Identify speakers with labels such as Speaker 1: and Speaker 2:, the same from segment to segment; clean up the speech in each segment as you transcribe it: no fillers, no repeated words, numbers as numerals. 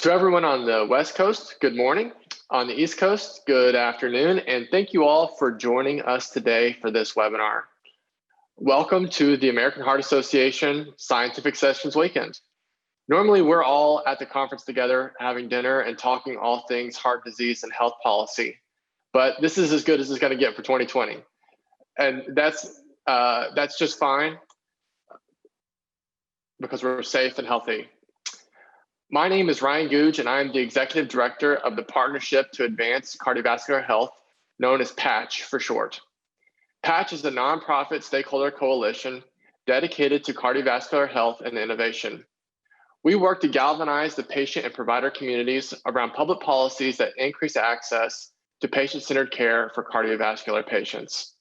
Speaker 1: To everyone on the West Coast, good morning. On the East Coast, good afternoon. And thank you all for joining us today for this webinar. Welcome to the American Heart Association Scientific Sessions Weekend. Normally, we're all at the conference together, having dinner and talking all things heart disease and health policy. But this is as good as it's going to get for 2020. And that's just fine because we're safe and healthy. My name is Ryan Googe, and I'm the Executive Director of the Partnership to Advance Cardiovascular Health, known as PACH for short. PACH is a nonprofit stakeholder coalition dedicated to cardiovascular health and innovation. We work to galvanize the patient and provider communities around public policies that increase access to patient-centered care for cardiovascular patients.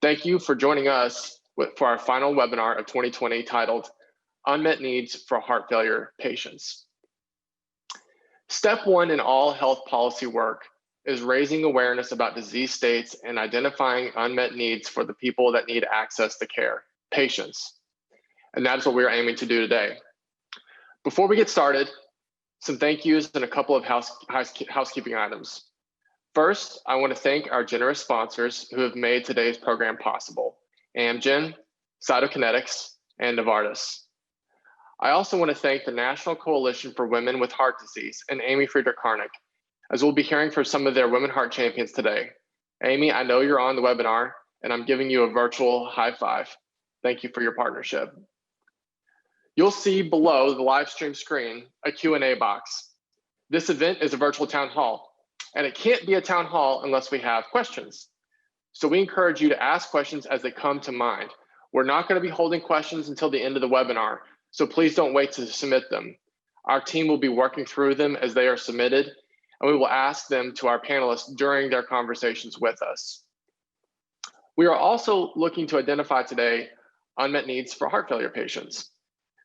Speaker 1: Thank you for joining us for our final webinar of 2020 titled Unmet Needs for Heart Failure Patients. Step one in all health policy work is raising awareness about disease states and identifying unmet needs for the people that need access to care, patients. And that is what we're aiming to do today. Before we get started, some thank yous and a couple of housekeeping items. First, I want to thank our generous sponsors who have made today's program possible: Amgen, Cytokinetics, and Novartis. I also want to thank the National Coalition for Women with Heart Disease and Amy Friedrich-Karnick, as we'll be hearing from some of their women heart champions today. Amy, I know you're on the webinar, and I'm giving you a virtual high five. Thank you for your partnership. You'll see below the live stream screen a Q&A box. This event is a virtual town hall, and it can't be a town hall unless we have questions. So we encourage you to ask questions as they come to mind. We're not going to be holding questions until the end of the webinar, so please don't wait to submit them. Our team will be working through them as they are submitted, and we will ask them to our panelists during their conversations with us. We are also looking to identify today unmet needs for heart failure patients.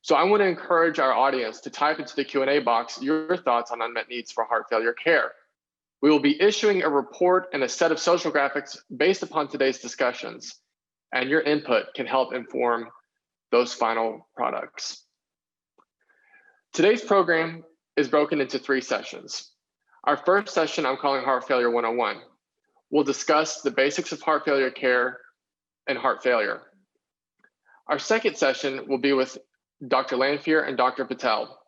Speaker 1: So I want to encourage our audience to type into the Q&A box your thoughts on unmet needs for heart failure care. We will be issuing a report and a set of social graphics based upon today's discussions, and your input can help inform those final products. Today's program is broken into 3 sessions. Our first session I'm calling Heart Failure 101. We'll discuss the basics of heart failure care and heart failure. Our second session will be with Dr. Lanfear and Dr. Patel,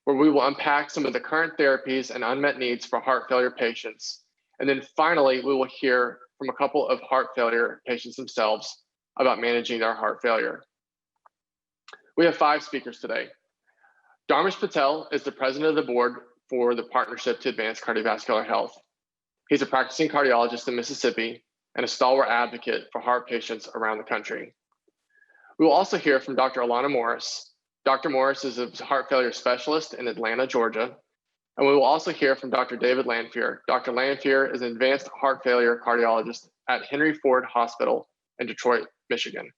Speaker 1: where we will unpack some of the current therapies and unmet needs for heart failure patients. And then finally, we will hear from a couple of heart failure patients themselves about managing their heart failure. We have 5 speakers today. Dharmesh Patel is the president of the board for the Partnership to Advance Cardiovascular Health. He's a practicing cardiologist in Mississippi and a stalwart advocate for heart patients around the country. We will also hear from Dr. Alanna Morris. Dr. Morris is a heart failure specialist in Atlanta, Georgia. And we will also hear from Dr. David Lanfear. Dr. Lanfear is an advanced heart failure cardiologist at Henry Ford Hospital in Detroit, Michigan.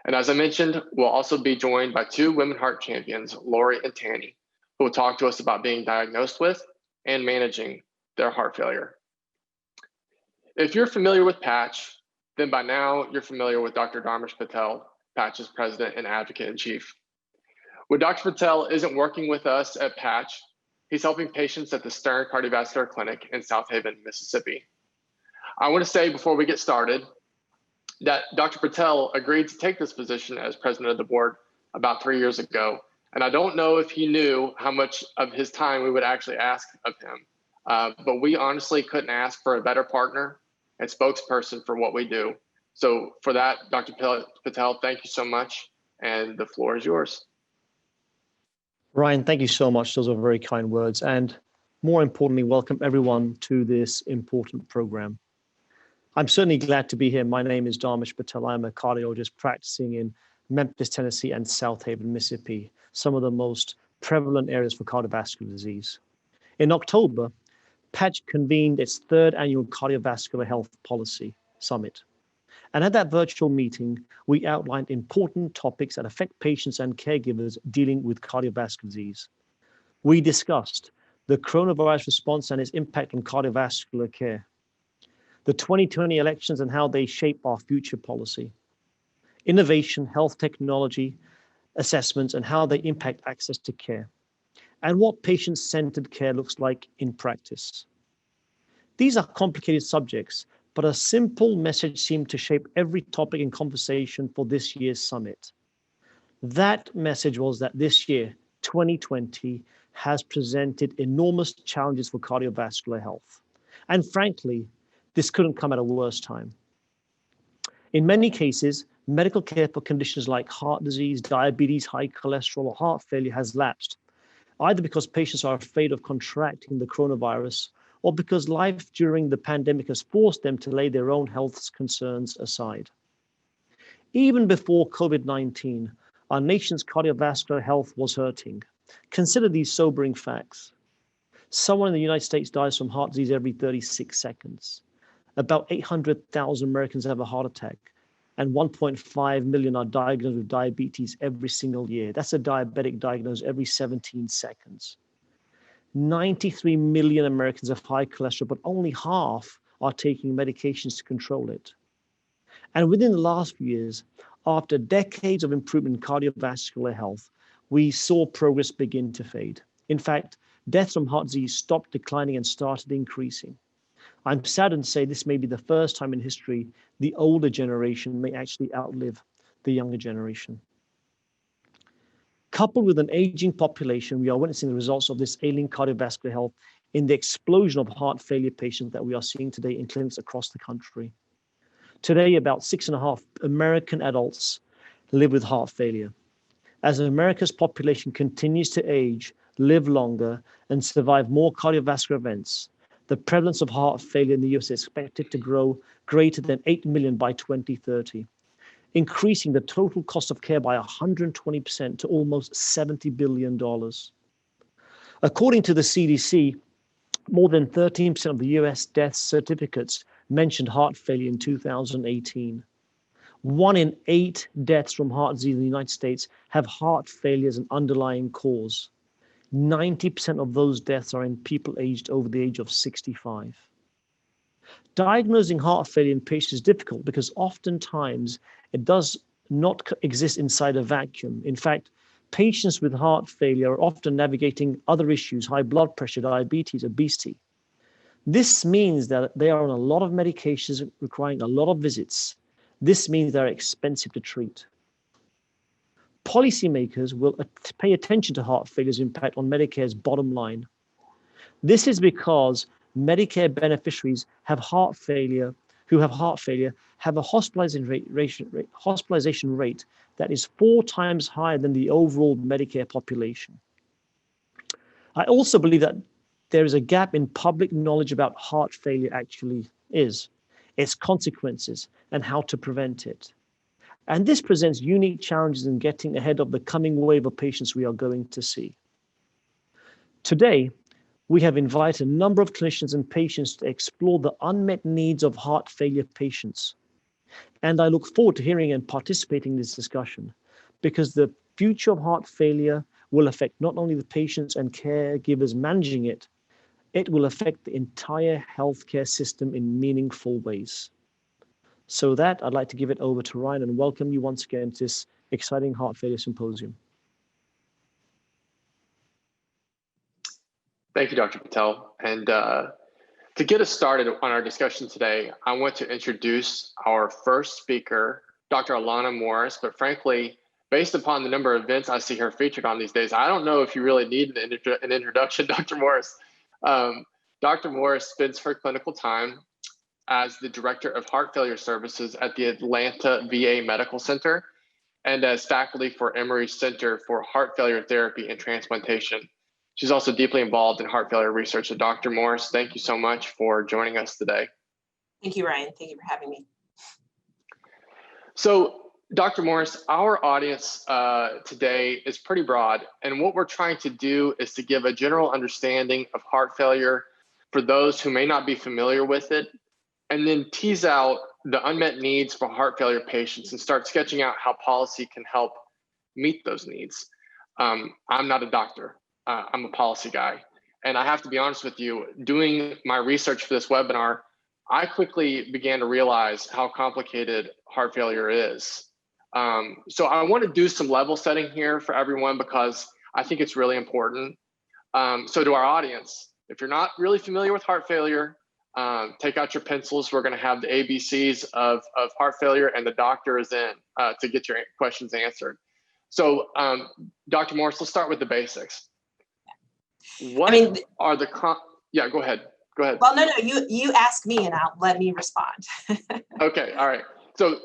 Speaker 1: And as I mentioned, we'll also be joined by 2 women heart champions, Lori and Tannie, who will talk to us about being diagnosed with and managing their heart failure. If you're familiar with PACH, then by now you're familiar with Dr. Dharmesh Patel, PACH's president and advocate-in-chief. When Dr. Patel isn't working with us at PACH, he's helping patients at the Stern Cardiovascular Clinic in South Haven, Mississippi. I want to say before we get started that Dr. Patel agreed to take this position as president of the board about 3 years ago. And I don't know if he knew how much of his time we would actually ask of him. But we honestly couldn't ask for a better partner and spokesperson for what we do. So for that, Dr. Patel, thank you so much. And the floor is yours.
Speaker 2: Ryan, thank you so much. Those are very kind words. And more importantly, welcome everyone to this important program. I'm certainly glad to be here. My name is Dharmesh Patel. I'm a cardiologist practicing in Memphis, Tennessee, and South Haven, Mississippi, some of the most prevalent areas for cardiovascular disease. In October, PACH convened its 3rd annual Cardiovascular Health Policy Summit. And at that virtual meeting, we outlined important topics that affect patients and caregivers dealing with cardiovascular disease. We discussed the coronavirus response and its impact on cardiovascular care, the 2020 elections and how they shape our future policy, innovation, health technology assessments, and how they impact access to care, and what patient-centered care looks like in practice. These are complicated subjects, but a simple message seemed to shape every topic and conversation for this year's summit. That message was that this year, 2020, has presented enormous challenges for cardiovascular health. And frankly, this couldn't come at a worse time. In many cases, medical care for conditions like heart disease, diabetes, high cholesterol, or heart failure has lapsed, either because patients are afraid of contracting the coronavirus or because life during the pandemic has forced them to lay their own health concerns aside. Even before COVID-19, our nation's cardiovascular health was hurting. Consider these sobering facts. Someone in the United States dies from heart disease every 36 seconds. About 800,000 Americans have a heart attack, and 1.5 million are diagnosed with diabetes every single year. That's a diabetic diagnosed every 17 seconds. 93 million Americans have high cholesterol, but only half are taking medications to control it. And within the last few years, after decades of improvement in cardiovascular health, we saw progress begin to fade. In fact, deaths from heart disease stopped declining and started increasing. I'm saddened to say this may be the first time in history the older generation may actually outlive the younger generation. Coupled with an aging population, we are witnessing the results of this ailing cardiovascular health in the explosion of heart failure patients that we are seeing today in clinics across the country. Today, about 6.5 American adults live with heart failure. As America's population continues to age, live longer, and survive more cardiovascular events, the prevalence of heart failure in the US is expected to grow greater than 8 million by 2030, increasing the total cost of care by 120% to almost $70 billion. According to the CDC, more than 13% of the US death certificates mentioned heart failure in 2018. 1 in 8 deaths from heart disease in the United States have heart failure as an underlying cause. 90% of those deaths are in people aged over the age of 65. Diagnosing heart failure in patients is difficult because oftentimes it does not exist inside a vacuum. In fact, patients with heart failure are often navigating other issues, high blood pressure, diabetes, obesity. This means that they are on a lot of medications requiring a lot of visits. This means they're expensive to treat. Policymakers will pay attention to heart failure's impact on Medicare's bottom line. This is because Medicare beneficiaries have heart failure, have a hospitalization rate that is 4 times higher than the overall Medicare population. I also believe that there is a gap in public knowledge about heart failure actually is, its consequences, and how to prevent it. And this presents unique challenges in getting ahead of the coming wave of patients we are going to see. Today, we have invited a number of clinicians and patients to explore the unmet needs of heart failure patients. And I look forward to hearing and participating in this discussion because the future of heart failure will affect not only the patients and caregivers managing it, it will affect the entire healthcare system in meaningful ways. So with that, I'd like to give it over to Ryan and welcome you once again to this exciting heart failure symposium.
Speaker 1: Thank you, Dr. Patel. And to get us started on our discussion today, I want to introduce our first speaker, Dr. Alanna Morris. But frankly, based upon the number of events I see her featured on these days, I don't know if you really need an introduction, Dr. Morris. Dr. Morris spends her clinical time as the Director of Heart Failure Services at the Atlanta VA Medical Center and as faculty for Emory Center for Heart Failure Therapy and Transplantation. She's also deeply involved in heart failure research. So Dr. Morris, thank you so much for joining us today.
Speaker 3: Thank you, Ryan. Thank you for having me.
Speaker 1: So Dr. Morris, our audience today is pretty broad. And what we're trying to do is to give a general understanding of heart failure for those who may not be familiar with it, and then tease out the unmet needs for heart failure patients and start sketching out how policy can help meet those needs. I'm not a doctor. I'm a policy guy. And I have to be honest with you, doing my research for this webinar, I quickly began to realize how complicated heart failure is. So I want to do some level setting here for everyone because I think it's really important. So to our audience, if you're not really familiar with heart failure, take out your pencils. We're going to have the ABCs of heart failure, and the doctor is in to get your questions answered. So Dr. Morris, let's start with the basics. What are the, yeah, go ahead. Go ahead.
Speaker 3: Well, no, you ask me and let me respond.
Speaker 1: Okay, all right. So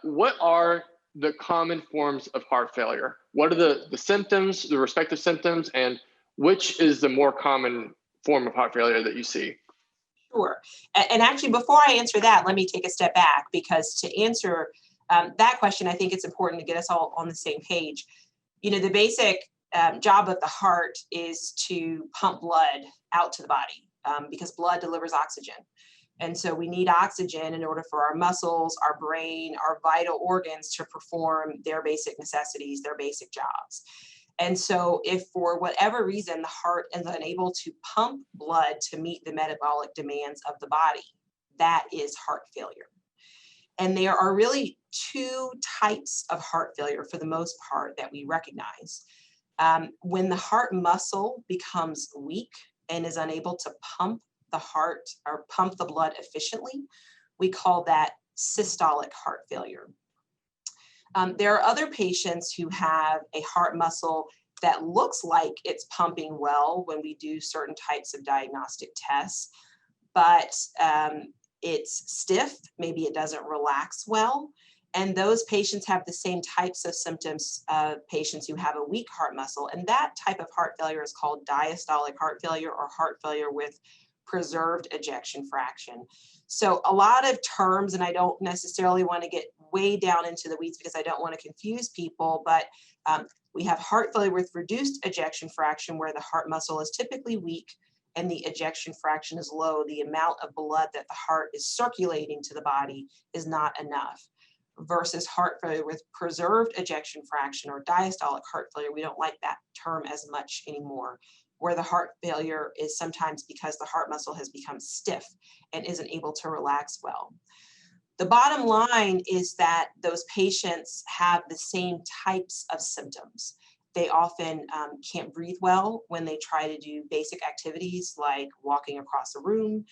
Speaker 1: what are the common forms of heart failure? What are the symptoms, the respective symptoms, and which is the more common form of heart failure that you see?
Speaker 3: Sure. And actually, before I answer that, let me take a step back, because to answer that question, I think it's important to get us all on the same page. You know, the basic job of the heart is to pump blood out to the body, because blood delivers oxygen. And so we need oxygen in order for our muscles, our brain, our vital organs to perform their basic necessities, their basic jobs. And so if for whatever reason the heart is unable to pump blood to meet the metabolic demands of the body, that is heart failure. And there are really two types of heart failure for the most part that we recognize. When the heart muscle becomes weak and is unable to pump the heart or pump the blood efficiently, we call that systolic heart failure. There are other patients who have a heart muscle that looks like it's pumping well when we do certain types of diagnostic tests, but it's stiff, maybe it doesn't relax well. And those patients have the same types of symptoms of patients who have a weak heart muscle. And that type of heart failure is called diastolic heart failure, or heart failure with preserved ejection fraction. So a lot of terms, and I don't necessarily want to get way down into the weeds because I don't want to confuse people, but we have heart failure with reduced ejection fraction, where the heart muscle is typically weak and the ejection fraction is low. The amount of blood that the heart is circulating to the body is not enough. Versus heart failure with preserved ejection fraction, or diastolic heart failure. We don't like that term as much anymore, where the heart failure is sometimes because the heart muscle has become stiff and isn't able to relax well. The bottom line is that those patients have the same types of symptoms. They often can't breathe well when they try to do basic activities like walking across a room,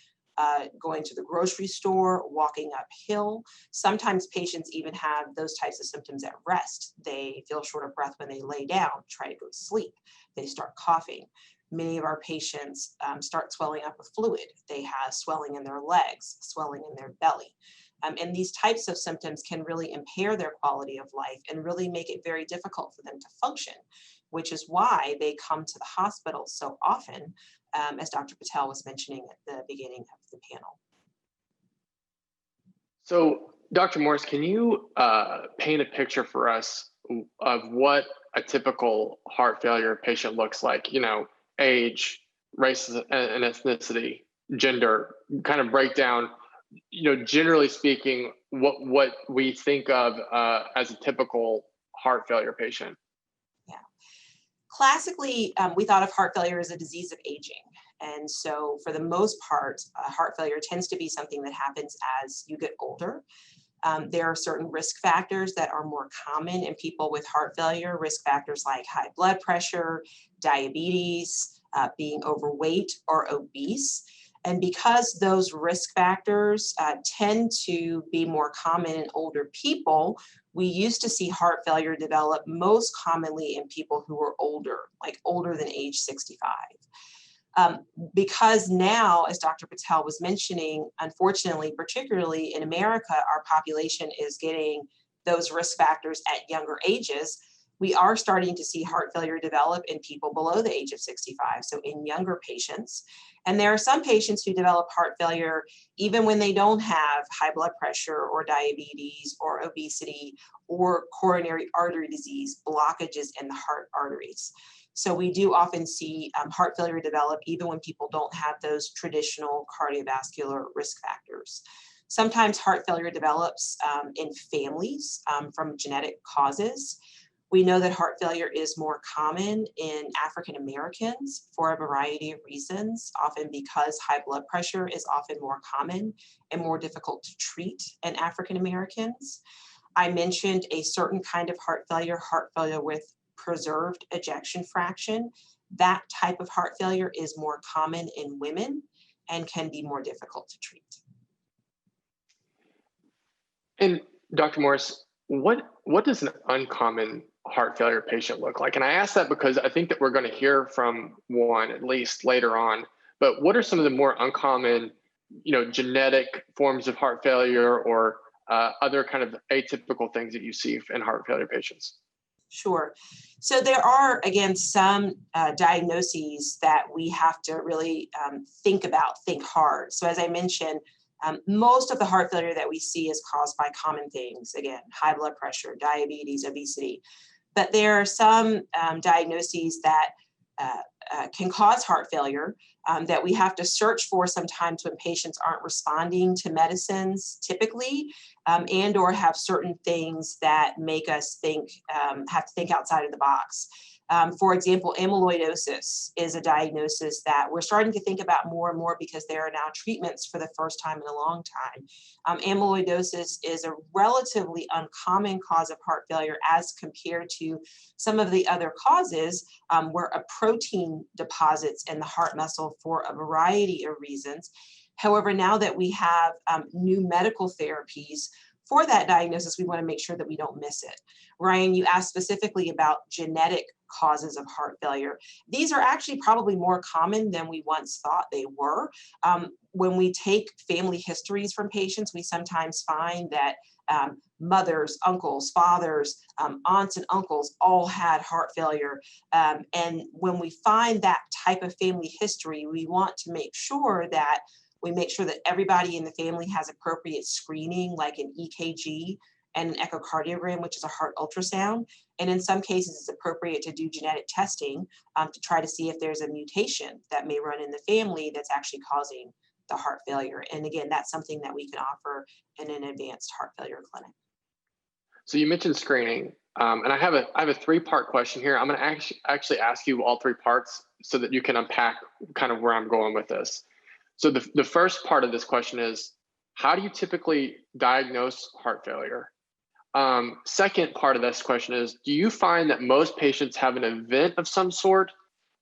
Speaker 3: going to the grocery store, walking uphill. Sometimes patients even have those types of symptoms at rest. They feel short of breath when they lay down, try to go to sleep. They start coughing. Many of our patients start swelling up with fluid. They have swelling in their legs, swelling in their belly. And these types of symptoms can really impair their quality of life and really make it very difficult for them to function, which is why they come to the hospital so often, as Dr. Patel was mentioning at the beginning of the panel.
Speaker 1: So, Dr. Morris, can you paint a picture for us of what a typical heart failure patient looks like? You know, age, race and ethnicity, gender, kind of break down, you know, generally speaking, what we think of as a typical heart failure patient.
Speaker 3: Yeah. Classically, we thought of heart failure as a disease of aging. And so for the most part, heart failure tends to be something that happens as you get older. There are certain risk factors that are more common in people with heart failure, risk factors like high blood pressure, diabetes, being overweight or obese. And because those risk factors tend to be more common in older people, we used to see heart failure develop most commonly in people who were older, like older than age 65. Because now, as Dr. Patel was mentioning, unfortunately, particularly in America, our population is getting those risk factors at younger ages. We are starting to see heart failure develop in people below the age of 65, so in younger patients. And there are some patients who develop heart failure even when they don't have high blood pressure or diabetes or obesity or coronary artery disease, blockages in the heart arteries. So we do often see heart failure develop even when people don't have those traditional cardiovascular risk factors. Sometimes heart failure develops in families from genetic causes. We know that heart failure is more common in African Americans for a variety of reasons, often because high blood pressure is often more common and more difficult to treat in African Americans. I mentioned a certain kind of heart failure with preserved ejection fraction. that type of heart failure is more common in women and can be more difficult to treat.
Speaker 1: And Dr. Morris, what does an uncommon heart failure patient look like? And I ask that because I think that we're going to hear from one at least later on. But what are some of the more uncommon, genetic forms of heart failure or other kind of atypical things that you see in heart failure patients?
Speaker 3: Sure. So there are, again, some diagnoses that we have to really think hard. So as I mentioned, most of the heart failure that we see is caused by common things, again, high blood pressure, diabetes, obesity. But there are some diagnoses that can cause heart failure that we have to search for sometimes when patients aren't responding to medicines typically, and or have certain things that make us have to think outside of the box. For example, amyloidosis is a diagnosis that we're starting to think about more and more because there are now treatments for the first time in a long time. Amyloidosis is a relatively uncommon cause of heart failure as compared to some of the other causes where a protein deposits in the heart muscle for a variety of reasons. However, now that we have new medical therapies for that diagnosis, we want to make sure that we don't miss it. Ryan, you asked specifically about genetic causes of heart failure. These are actually probably more common than we once thought they were. When we take family histories from patients, we sometimes find that mothers, uncles, fathers, aunts and uncles all had heart failure. And when we find that type of family history, we want to make sure that everybody in the family has appropriate screening, like an EKG and an echocardiogram, which is a heart ultrasound. And in some cases, it's appropriate to do genetic testing to try to see if there's a mutation that may run in the family that's actually causing the heart failure. And again, that's something that we can offer in an advanced heart failure clinic.
Speaker 1: So you mentioned screening, and I have a three-part question here. I'm going to actually ask you all three parts so that you can unpack kind of where I'm going with this. So the first part of this question is, how do you typically diagnose heart failure? Second part of this question is, do you find that most patients have an event of some sort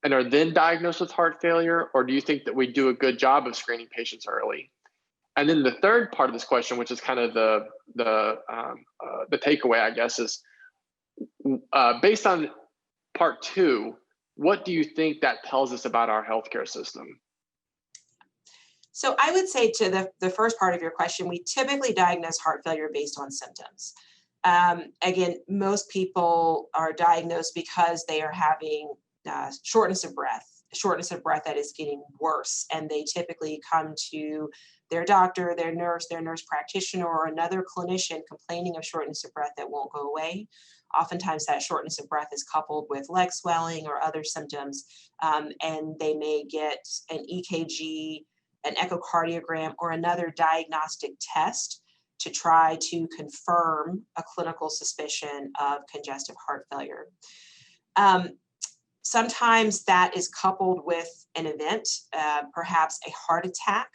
Speaker 1: and are then diagnosed with heart failure, or do you think that we do a good job of screening patients early? And then the third part of this question, which is kind of the takeaway, I guess, is based on part two, what do you think that tells us about our healthcare system?
Speaker 3: So I would say to the first part of your question, we typically diagnose heart failure based on symptoms. Again, most people are diagnosed because they are having shortness of breath that is getting worse. And they typically come to their doctor, their nurse practitioner, or another clinician complaining of shortness of breath that won't go away. Oftentimes that shortness of breath is coupled with leg swelling or other symptoms, and they may get an EKG, an echocardiogram, or another diagnostic test to try to confirm a clinical suspicion of congestive heart failure. Sometimes that is coupled with an event, perhaps a heart attack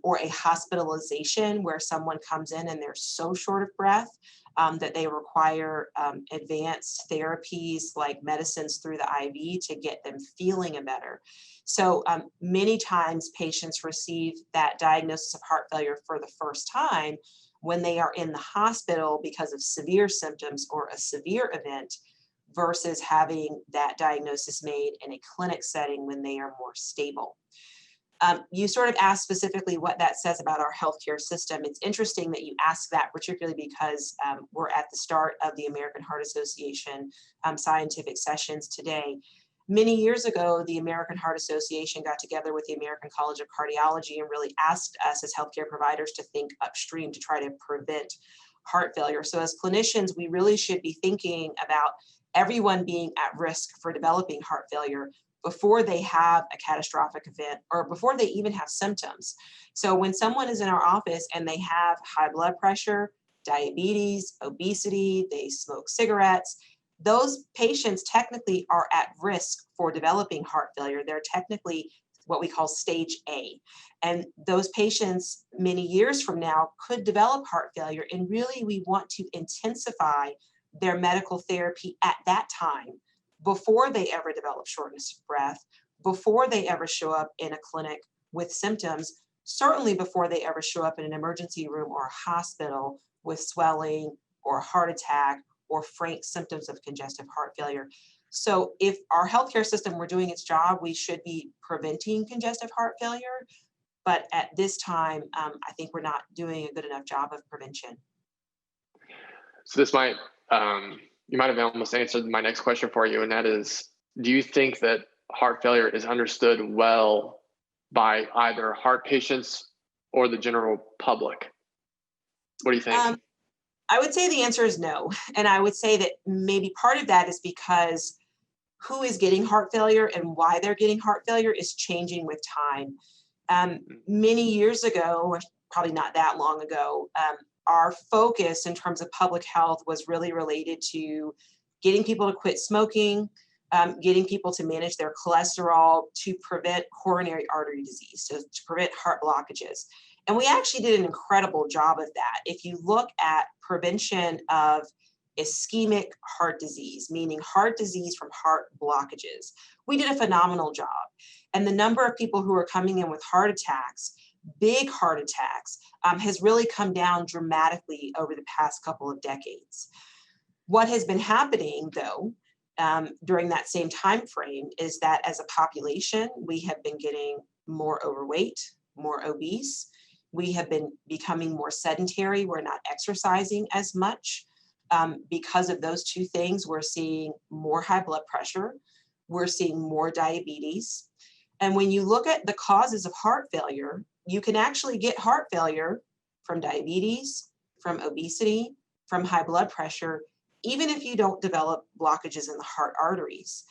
Speaker 3: or a hospitalization where someone comes in and they're so short of breath that they require advanced therapies like medicines through the IV to get them feeling better. So many times patients receive that diagnosis of heart failure for the first time when they are in the hospital because of severe symptoms or a severe event versus having that diagnosis made in a clinic setting when they are more stable. You sort of asked specifically what that says about our healthcare system. It's interesting that you ask that, particularly because we're at the start of the American Heart Association scientific sessions today. Many years ago, the American Heart Association got together with the American College of Cardiology and really asked us as healthcare providers to think upstream to try to prevent heart failure. So as clinicians, we really should be thinking about everyone being at risk for developing heart failure before they have a catastrophic event or before they even have symptoms. So when someone is in our office and they have high blood pressure, diabetes, obesity, they smoke cigarettes, those patients technically are at risk for developing heart failure. They're technically what we call stage A. And those patients many years from now could develop heart failure. And really we want to intensify their medical therapy at that time before they ever develop shortness of breath, before they ever show up in a clinic with symptoms, certainly before they ever show up in an emergency room or a hospital with swelling or a heart attack or frank symptoms of congestive heart failure. So if our healthcare system were doing its job, we should be preventing congestive heart failure. But at this time, I think we're not doing a good enough job of prevention.
Speaker 1: So this might, you might have almost answered my next question for you, and that is, do you think that heart failure is understood well by either heart patients or the general public? What do you think?
Speaker 3: I would say the answer is no. And I would say that maybe part of that is because who is getting heart failure and why they're getting heart failure is changing with time. Many years ago, probably not that long ago, our focus in terms of public health was really related to getting people to quit smoking, getting people to manage their cholesterol, to prevent coronary artery disease, so to prevent heart blockages. And we actually did an incredible job of that. If you look at prevention of ischemic heart disease, meaning heart disease from heart blockages, we did a phenomenal job. And the number of people who are coming in with heart attacks, big heart attacks, has really come down dramatically over the past couple of decades. What has been happening, though, during that same time frame is that as a population, we have been getting more overweight, more obese. We have been becoming more sedentary. We're not exercising as much. Because of those two things, we're seeing more high blood pressure. We're seeing more diabetes. And when you look at the causes of heart failure, you can actually get heart failure from diabetes, from obesity, from high blood pressure, even if you don't develop blockages in the heart arteries.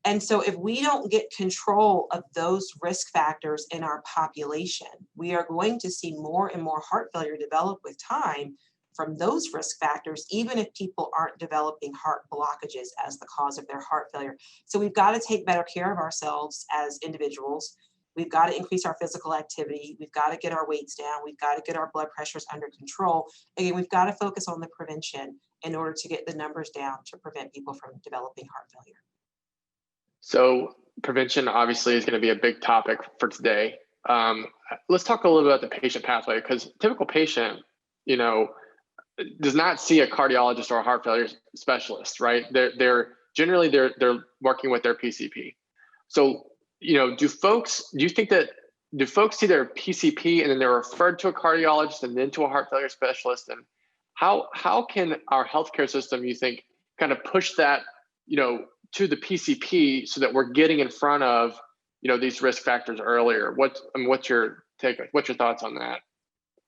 Speaker 3: And so if we don't get control of those risk factors in our population, we are going to see more and more heart failure develop with time from those risk factors, even if people aren't developing heart blockages as the cause of their heart failure. So we've got to take better care of ourselves as individuals. We've got to increase our physical activity. We've got to get our weights down. We've got to get our blood pressures under control. Again, we've got to focus on the prevention in order to get the numbers down to prevent people from developing heart failure.
Speaker 1: So prevention obviously is going to be a big topic for today. Let's talk a little bit about the patient pathway, because typical patient, does not see a cardiologist or a heart failure specialist, right? They're generally working with their PCP. So, do folks see their PCP and then they're referred to a cardiologist and then to a heart failure specialist? And how can our healthcare system, you think, kind of push that, to the PCP so that we're getting in front of, these risk factors earlier? What's your take? What's your thoughts on that?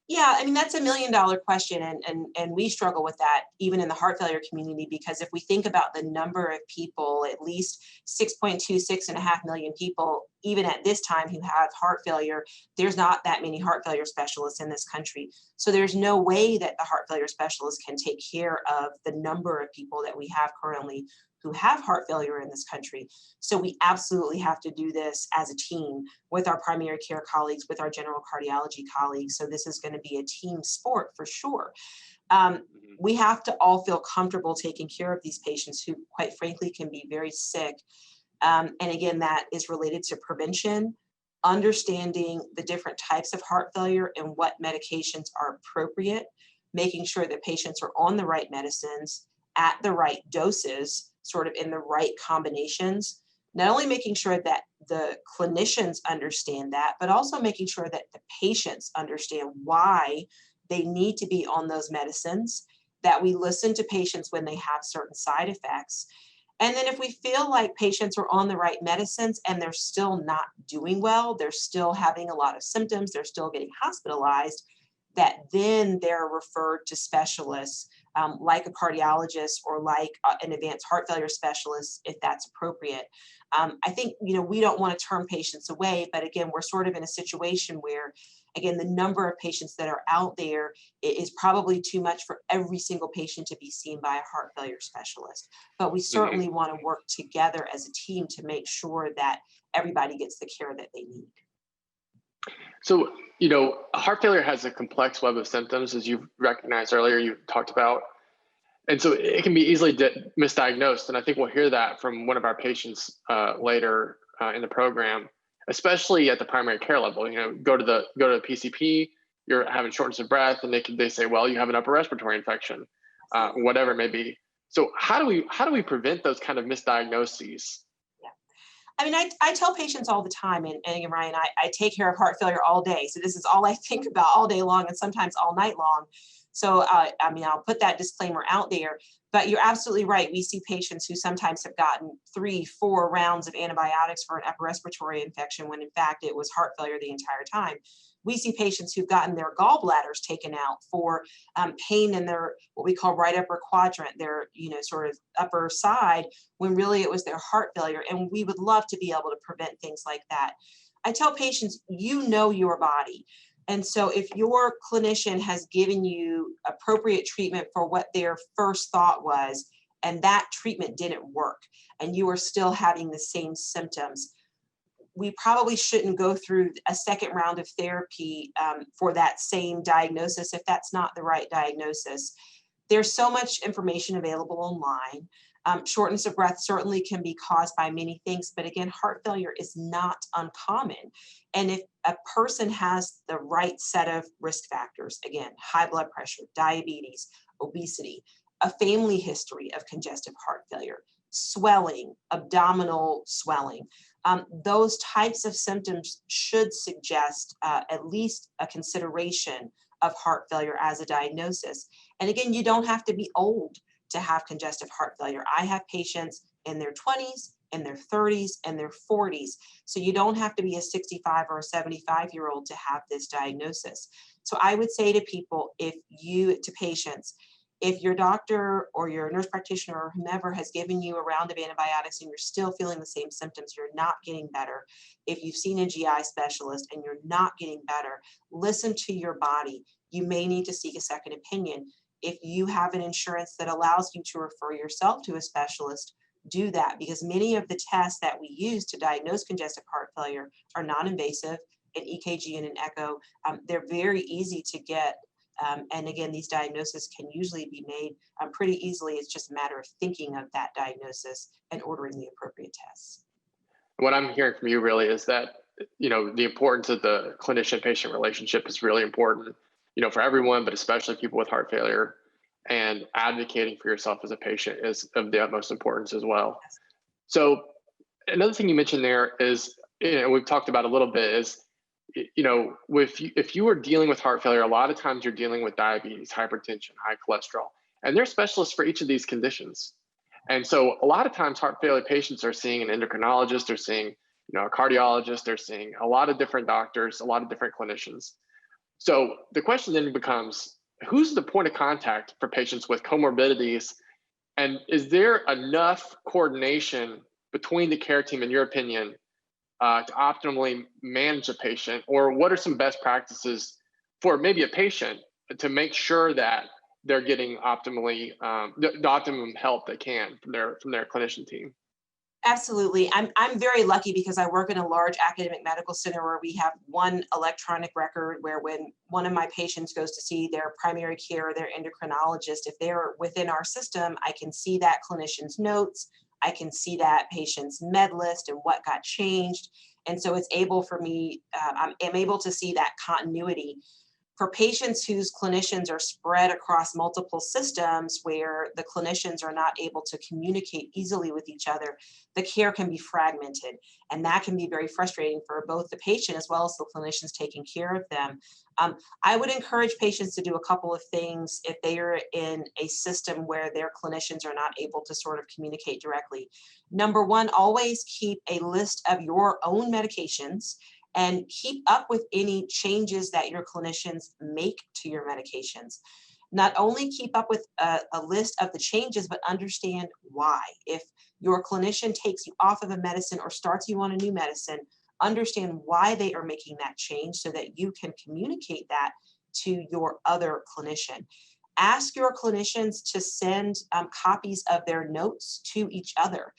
Speaker 3: Yeah, I mean, that's $1 million question. And we struggle with that even in the heart failure community, because if we think about the number of people, at least 6.5 million people, even at this time, who have heart failure, there's not that many heart failure specialists in this country. So there's no way that the heart failure specialists can take care of the number of people that we have currently who have heart failure in this country. So we absolutely have to do this as a team with our primary care colleagues, with our general cardiology colleagues. So this is going to be a team sport for sure. We have to all feel comfortable taking care of these patients who, quite frankly, can be very sick. And again, that is related to prevention, understanding the different types of heart failure and what medications are appropriate, making sure that patients are on the right medicines at the right doses, sort of in the right combinations, not only making sure that the clinicians understand that, but also making sure that the patients understand why they need to be on those medicines, that we listen to patients when they have certain side effects. And then if we feel like patients are on the right medicines and they're still not doing well, they're still having a lot of symptoms, they're still getting hospitalized, that then they're referred to specialists like a cardiologist or like an advanced heart failure specialist, if that's appropriate. I think, we don't want to turn patients away, but again, we're sort of in a situation where, again, the number of patients that are out there is probably too much for every single patient to be seen by a heart failure specialist. But we certainly want to work together as a team to make sure that everybody gets the care that they need.
Speaker 1: So, heart failure has a complex web of symptoms, as you recognized earlier, you talked about. And so it can be easily misdiagnosed. And I think we'll hear that from one of our patients later in the program, especially at the primary care level. You know, go to the PCP, you're having shortness of breath, and they say, well, you have an upper respiratory infection, whatever it may be. So how do we prevent those kind of misdiagnoses?
Speaker 3: I mean, I tell patients all the time, and again, Ryan, I take care of heart failure all day. So this is all I think about all day long and sometimes all night long. So, I mean, I'll put that disclaimer out there, but you're absolutely right. We see patients who sometimes have gotten 3-4 rounds of antibiotics for an upper respiratory infection when in fact it was heart failure the entire time. We see patients who've gotten their gallbladders taken out for pain in their, what we call right upper quadrant, their, sort of upper side, when really it was their heart failure. And we would love to be able to prevent things like that. I tell patients, you know your body. And so if your clinician has given you appropriate treatment for what their first thought was, and that treatment didn't work, and you are still having the same symptoms, we probably shouldn't go through a second round of therapy for that same diagnosis if that's not the right diagnosis. There's so much information available online. Shortness of breath certainly can be caused by many things, but again, heart failure is not uncommon. And if a person has the right set of risk factors, again, high blood pressure, diabetes, obesity, a family history of congestive heart failure, swelling, abdominal swelling, those types of symptoms should suggest at least a consideration of heart failure as a diagnosis. And again, you don't have to be old to have congestive heart failure. I have patients in their 20s, in their 30s, and their 40s. So you don't have to be a 65 or a 75-year-old to have this diagnosis. So I would say to patients, if your doctor or your nurse practitioner or whomever has given you a round of antibiotics and you're still feeling the same symptoms, you're not getting better. If you've seen a GI specialist and you're not getting better, listen to your body. You may need to seek a second opinion. If you have an insurance that allows you to refer yourself to a specialist, do that, because many of the tests that we use to diagnose congestive heart failure are non-invasive, an EKG and an echo. They're very easy to get. And again, these diagnoses can usually be made pretty easily. It's just a matter of thinking of that diagnosis and ordering the appropriate tests.
Speaker 1: What I'm hearing from you really is that, the importance of the clinician-patient relationship is really important, for everyone, but especially people with heart failure. And advocating for yourself as a patient is of the utmost importance as well. So another thing you mentioned there is, we've talked about a little bit is, if you are dealing with heart failure, a lot of times you're dealing with diabetes, hypertension, high cholesterol, and they're specialists for each of these conditions. And so a lot of times heart failure patients are seeing an endocrinologist, they're seeing, a cardiologist, they're seeing a lot of different doctors, a lot of different clinicians. So the question then becomes, who's the point of contact for patients with comorbidities? And is there enough coordination between the care team, in your opinion, to optimally manage a patient? Or what are some best practices for maybe a patient to make sure that they're getting optimally the optimum help they can from their clinician team?
Speaker 3: Absolutely. I'm very lucky because I work in a large academic medical center where we have one electronic record where when one of my patients goes to see their primary care or their endocrinologist, if they're within our system, I can see that clinician's notes. I can see that patient's med list and what got changed. And so it's able for me, I'm able to see that continuity. For patients whose clinicians are spread across multiple systems where the clinicians are not able to communicate easily with each other, the care can be fragmented. And that can be very frustrating for both the patient as well as the clinicians taking care of them. I would encourage patients to do a couple of things if they are in a system where their clinicians are not able to sort of communicate directly. Number one, always keep a list of your own medications and keep up with any changes that your clinicians make to your medications. Not only keep up with a list of the changes, but understand why. If your clinician takes you off of a medicine or starts you on a new medicine, understand why they are making that change so that you can communicate that to your other clinician. Ask your clinicians to send copies of their notes to each other.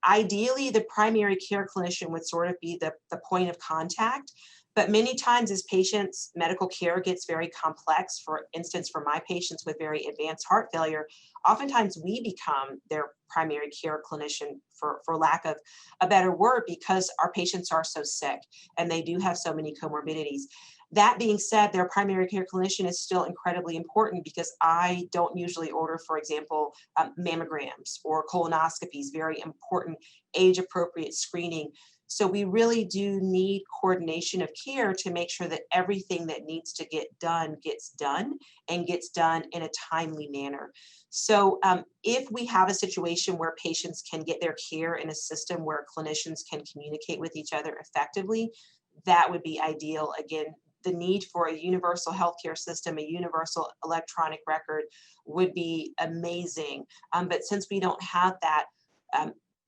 Speaker 3: Ideally, the primary care clinician would sort of be the point of contact, But many times as patients, medical care gets very complex. For instance, for my patients with very advanced heart failure, oftentimes we become their primary care clinician, for lack of a better word, because our patients are so sick and they do have so many comorbidities. That being said, their primary care clinician is still incredibly important, because I don't usually order, for example, mammograms or colonoscopies, very important age-appropriate screening. So we really do need coordination of care to make sure that everything that needs to get done gets done, and gets done in a timely manner. So if we have a situation where patients can get their care in a system where clinicians can communicate with each other effectively, that would be ideal. Again, the need for a universal healthcare system, a universal electronic record would be amazing. But since we don't have that,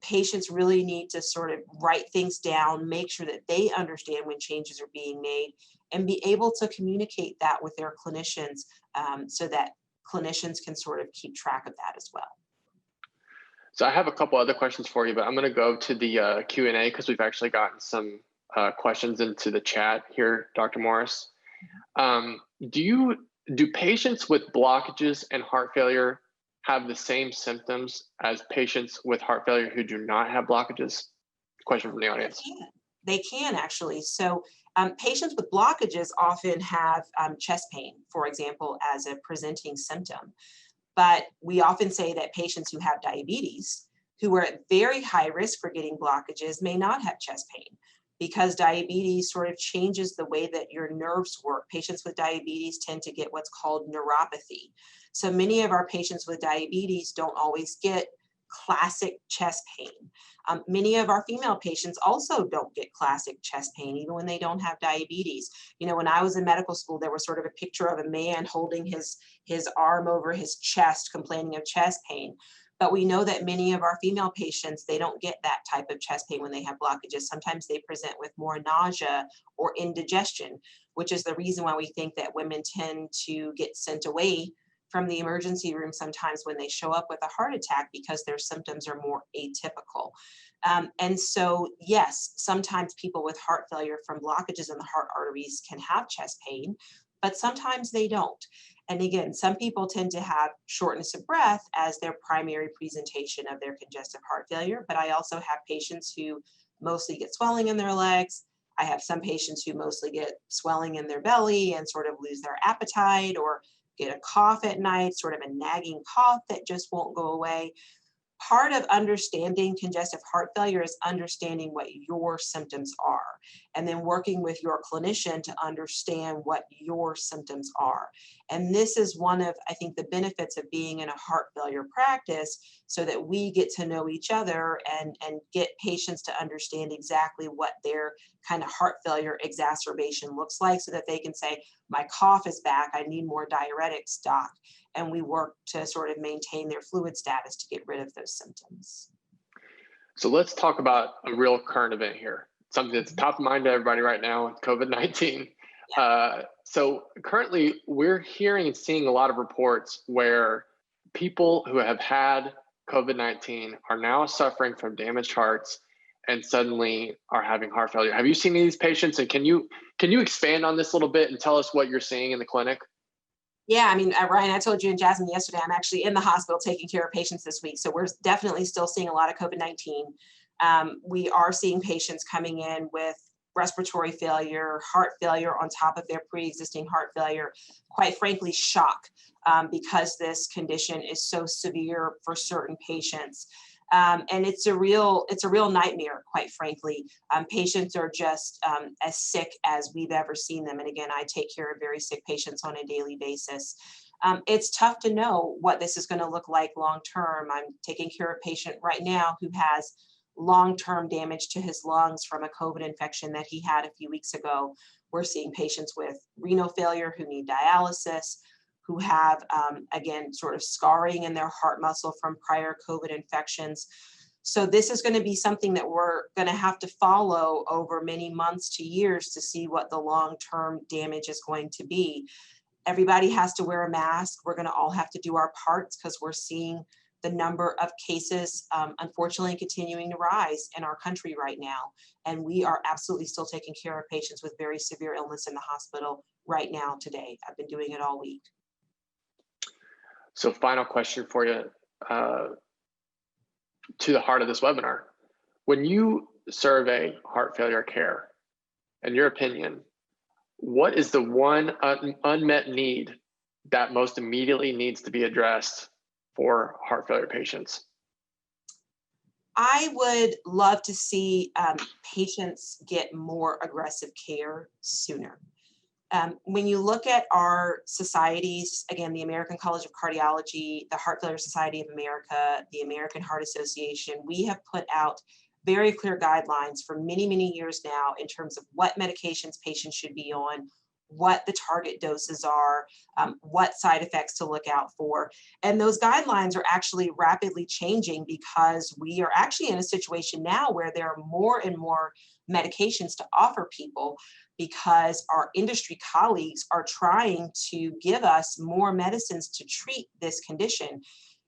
Speaker 3: patients really need to sort of write things down, make sure that they understand when changes are being made, and be able to communicate that with their clinicians, so that clinicians can sort of keep track of that as well.
Speaker 1: So I have a couple other questions for you, but I'm going to go to the Q&A, because we've actually gotten some questions into the chat here, Dr. Morris. Do patients with blockages and heart failure have the same symptoms as patients with heart failure who do not have blockages? Question from the audience.
Speaker 3: They can actually. So patients with blockages often have chest pain, for example, as a presenting symptom. But we often say that patients who have diabetes, who are at very high risk for getting blockages, may not have chest pain, because diabetes sort of changes the way that your nerves work. Patients with diabetes tend to get what's called neuropathy. So many of our patients with diabetes don't always get classic chest pain. Many of our female patients also don't get classic chest pain, even when they don't have diabetes. You know, when I was in medical school, there was sort of a picture of a man holding his arm over his chest, complaining of chest pain. But we know that many of our female patients, they don't get that type of chest pain when they have blockages. Sometimes they present with more nausea or indigestion, which is the reason why we think that women tend to get sent away from the emergency room sometimes when they show up with a heart attack, because their symptoms are more atypical. And so, yes, sometimes people with heart failure from blockages in the heart arteries can have chest pain, but sometimes they don't. And again, some people tend to have shortness of breath as their primary presentation of their congestive heart failure. But I also have patients who mostly get swelling in their legs. I have some patients who mostly get swelling in their belly and sort of lose their appetite, or get a cough at night, sort of a nagging cough that just won't go away. Part of understanding congestive heart failure is understanding what your symptoms are, and then working with your clinician to understand what your symptoms are. And this is one of, I think, the benefits of being in a heart failure practice, so that we get to know each other and get patients to understand exactly what their kind of heart failure exacerbation looks like, so that they can say, my cough is back, I need more diuretics, doc. And we work to sort of maintain their fluid status to get rid of those symptoms.
Speaker 1: So let's talk about a real current event here, something that's top of mind to everybody right now with COVID-19. Yeah. So currently we're hearing and seeing a lot of reports where people who have had COVID-19 are now suffering from damaged hearts and suddenly are having heart failure. Have you seen any of these patients? And can you expand on this a little bit and tell us what you're seeing in the clinic?
Speaker 3: Yeah, I mean, Ryan, I told you and Jasmine yesterday, I'm actually in the hospital taking care of patients this week. So we're definitely still seeing a lot of COVID-19. We are seeing patients coming in with respiratory failure, heart failure on top of their pre-existing heart failure, quite frankly, shock, because this condition is so severe for certain patients. And it's a real nightmare, quite frankly. Patients are just as sick as we've ever seen them. And again, I take care of very sick patients on a daily basis. It's tough to know what this is going to look like long term. I'm taking care of a patient right now who has long-term damage to his lungs from a COVID infection that he had a few weeks ago. We're seeing patients with renal failure who need dialysis, who have, again, sort of scarring in their heart muscle from prior COVID infections. So this is going to be something that we're going to have to follow over many months to years to see what the long-term damage is going to be. Everybody has to wear a mask. We're going to all have to do our parts, because we're seeing the number of cases, unfortunately, continuing to rise in our country right now. And we are absolutely still taking care of patients with very severe illness in the hospital right now today. I've been doing it all week.
Speaker 1: So final question for you, to the heart of this webinar. When you survey heart failure care, in your opinion, what is the one unmet need that most immediately needs to be addressed for heart failure patients?
Speaker 3: I would love to see patients get more aggressive care sooner. When you look at our societies, again, the American College of Cardiology, the Heart Failure Society of America, the American Heart Association, we have put out very clear guidelines for many, many years now in terms of what medications patients should be on, what the target doses are, what side effects to look out for. And those guidelines are actually rapidly changing because we are actually in a situation now where there are more and more medications to offer people because our industry colleagues are trying to give us more medicines to treat this condition.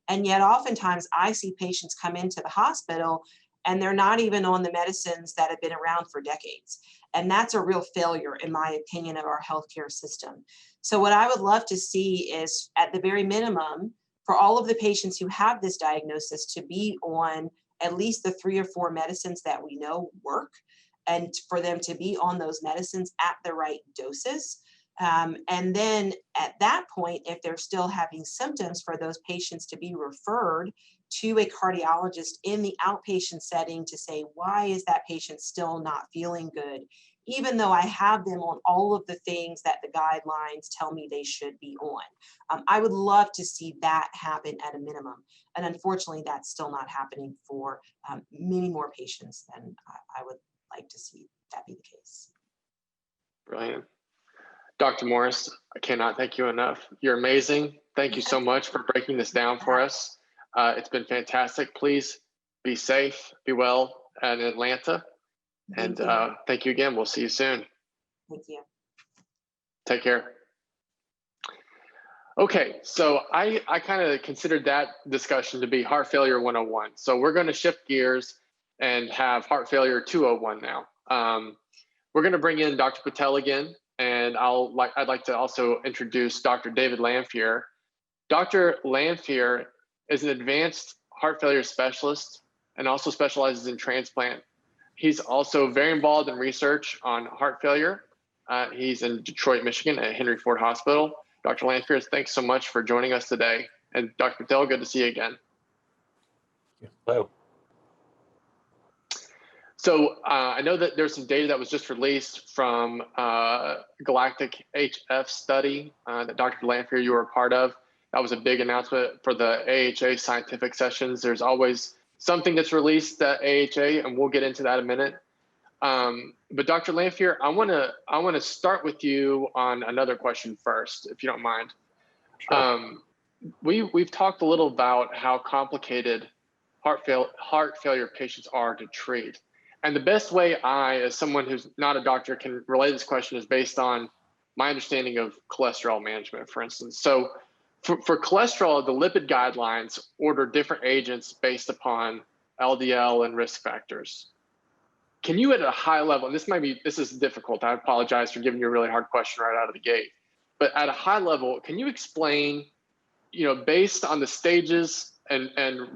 Speaker 3: And yet oftentimes I see patients come into the hospital and they're not even on the medicines that have been around for decades. And that's a real failure, in my opinion, of our healthcare system. So what I would love to see is, at the very minimum, for all of the patients who have this diagnosis to be on at least the 3 or 4 medicines that we know work, and for them to be on those medicines at the right doses. And then at that point, if they're still having symptoms, for those patients to be referred to a cardiologist in the outpatient setting to say, why is that patient still not feeling good? Even though I have them on all of the things that the guidelines tell me they should be on. I would love to see that happen at a minimum. And unfortunately, that's still not happening for many more patients than I would like to see that be the case.
Speaker 1: Brilliant. Dr. Morris, I cannot thank you enough. You're amazing. Thank you so much for breaking this down for us. It's been fantastic. Please be safe, be well in Atlanta. And thank you again. We'll see you soon.
Speaker 3: Thank you.
Speaker 1: Take care. Okay, so I kind of considered that discussion to be heart failure 101. So we're going to shift gears and have heart failure 201 now. We're going to bring in Dr. Patel again, and I'd like to also introduce Dr. David Lanfear. Dr. Lanfear is an advanced heart failure specialist and also specializes in transplant. He's also very involved in research on heart failure. He's in Detroit, Michigan at Henry Ford Hospital. Dr. Lanfear, thanks so much for joining us today. And Dr. Patel, good to see you again.
Speaker 4: Hello.
Speaker 1: So I know that there's some data that was just released from Galactic HF study that Dr. Lanfear, you were a part of. That was a big announcement for the AHA scientific sessions. There's always something that's released at AHA, and we'll get into that in a minute. But Dr. Lanfear, I want to start with you on another question first, if you don't mind.
Speaker 4: Sure.
Speaker 1: We've talked a little about how complicated heart failure patients are to treat. And the best way I, as someone who's not a doctor, can relay this question is based on my understanding of cholesterol management, for instance. So for cholesterol, the lipid guidelines order different agents based upon LDL and risk factors. Can you, at a high level, and this is difficult, I apologize for giving you a really hard question right out of the gate, but at a high level, can you explain, based on the stages and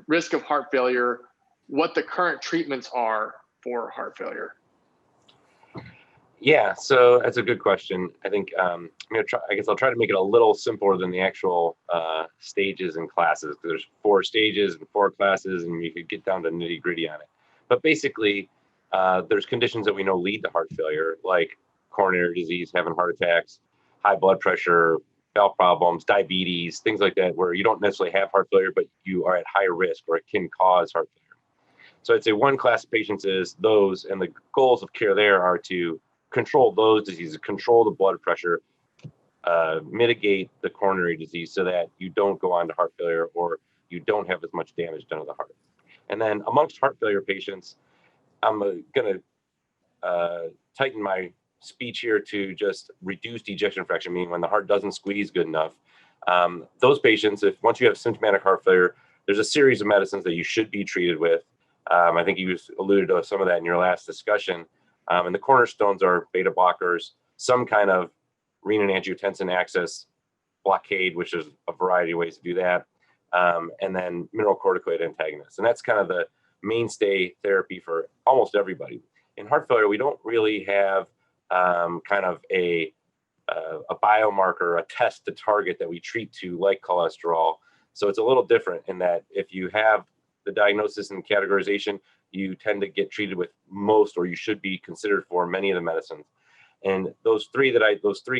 Speaker 1: risk of heart failure, what the current treatments are for heart failure?
Speaker 4: Yeah, so that's a good question. I think I'm gonna try. I guess I'll try to make it a little simpler than the actual stages and classes, because there's 4 stages and 4 classes, and you could get down to nitty gritty on it. But basically, there's conditions that we know lead to heart failure, like coronary disease, having heart attacks, high blood pressure, valve problems, diabetes, things like that, where you don't necessarily have heart failure, but you are at higher risk, or it can cause heart failure. So I'd say one class of patients is those, and the goals of care there are to control those diseases, control the blood pressure, mitigate the coronary disease so that you don't go on to heart failure, or you don't have as much damage done to the heart. And then amongst heart failure patients, I'm going to tighten my speech here to just reduced ejection fraction, meaning when the heart doesn't squeeze good enough. Those patients, once you have symptomatic heart failure, there's a series of medicines that you should be treated with. I think you alluded to some of that in your last discussion. And the cornerstones are beta blockers, some kind of renin-angiotensin axis blockade, which is a variety of ways to do that, and then mineralocorticoid antagonists. And that's kind of the mainstay therapy for almost everybody. In heart failure, we don't really have kind of a biomarker, a test to target that we treat to like cholesterol. So it's a little different in that if you have the diagnosis and categorization, you tend to get treated with most, or you should be considered for many of the medicines. And those three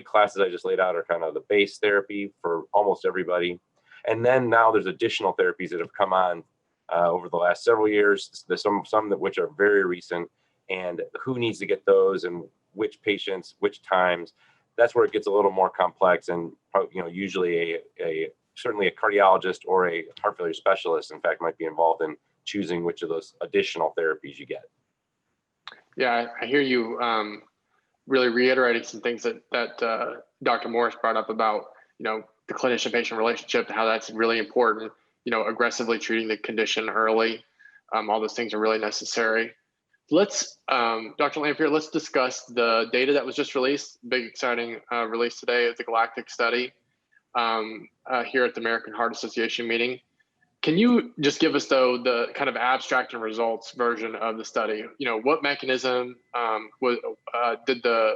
Speaker 4: classes I just laid out are kind of the base therapy for almost everybody. And then now there's additional therapies that have come on over the last several years. There's some that which are very recent, and who needs to get those and which patients, which times. That's where it gets a little more complex, and usually certainly a cardiologist or a heart failure specialist, in fact, might be involved in choosing which of those additional therapies you get.
Speaker 1: Yeah, I hear you really reiterating some things that Dr. Morris brought up about, the clinician-patient relationship, and how that's really important, aggressively treating the condition early. All those things are really necessary. Let's, Dr. Lanfear, let's discuss the data that was just released, big exciting release today of the Galactic study here at the American Heart Association meeting. Can you just give us, though, the kind of abstract and results version of the study? What mechanism did the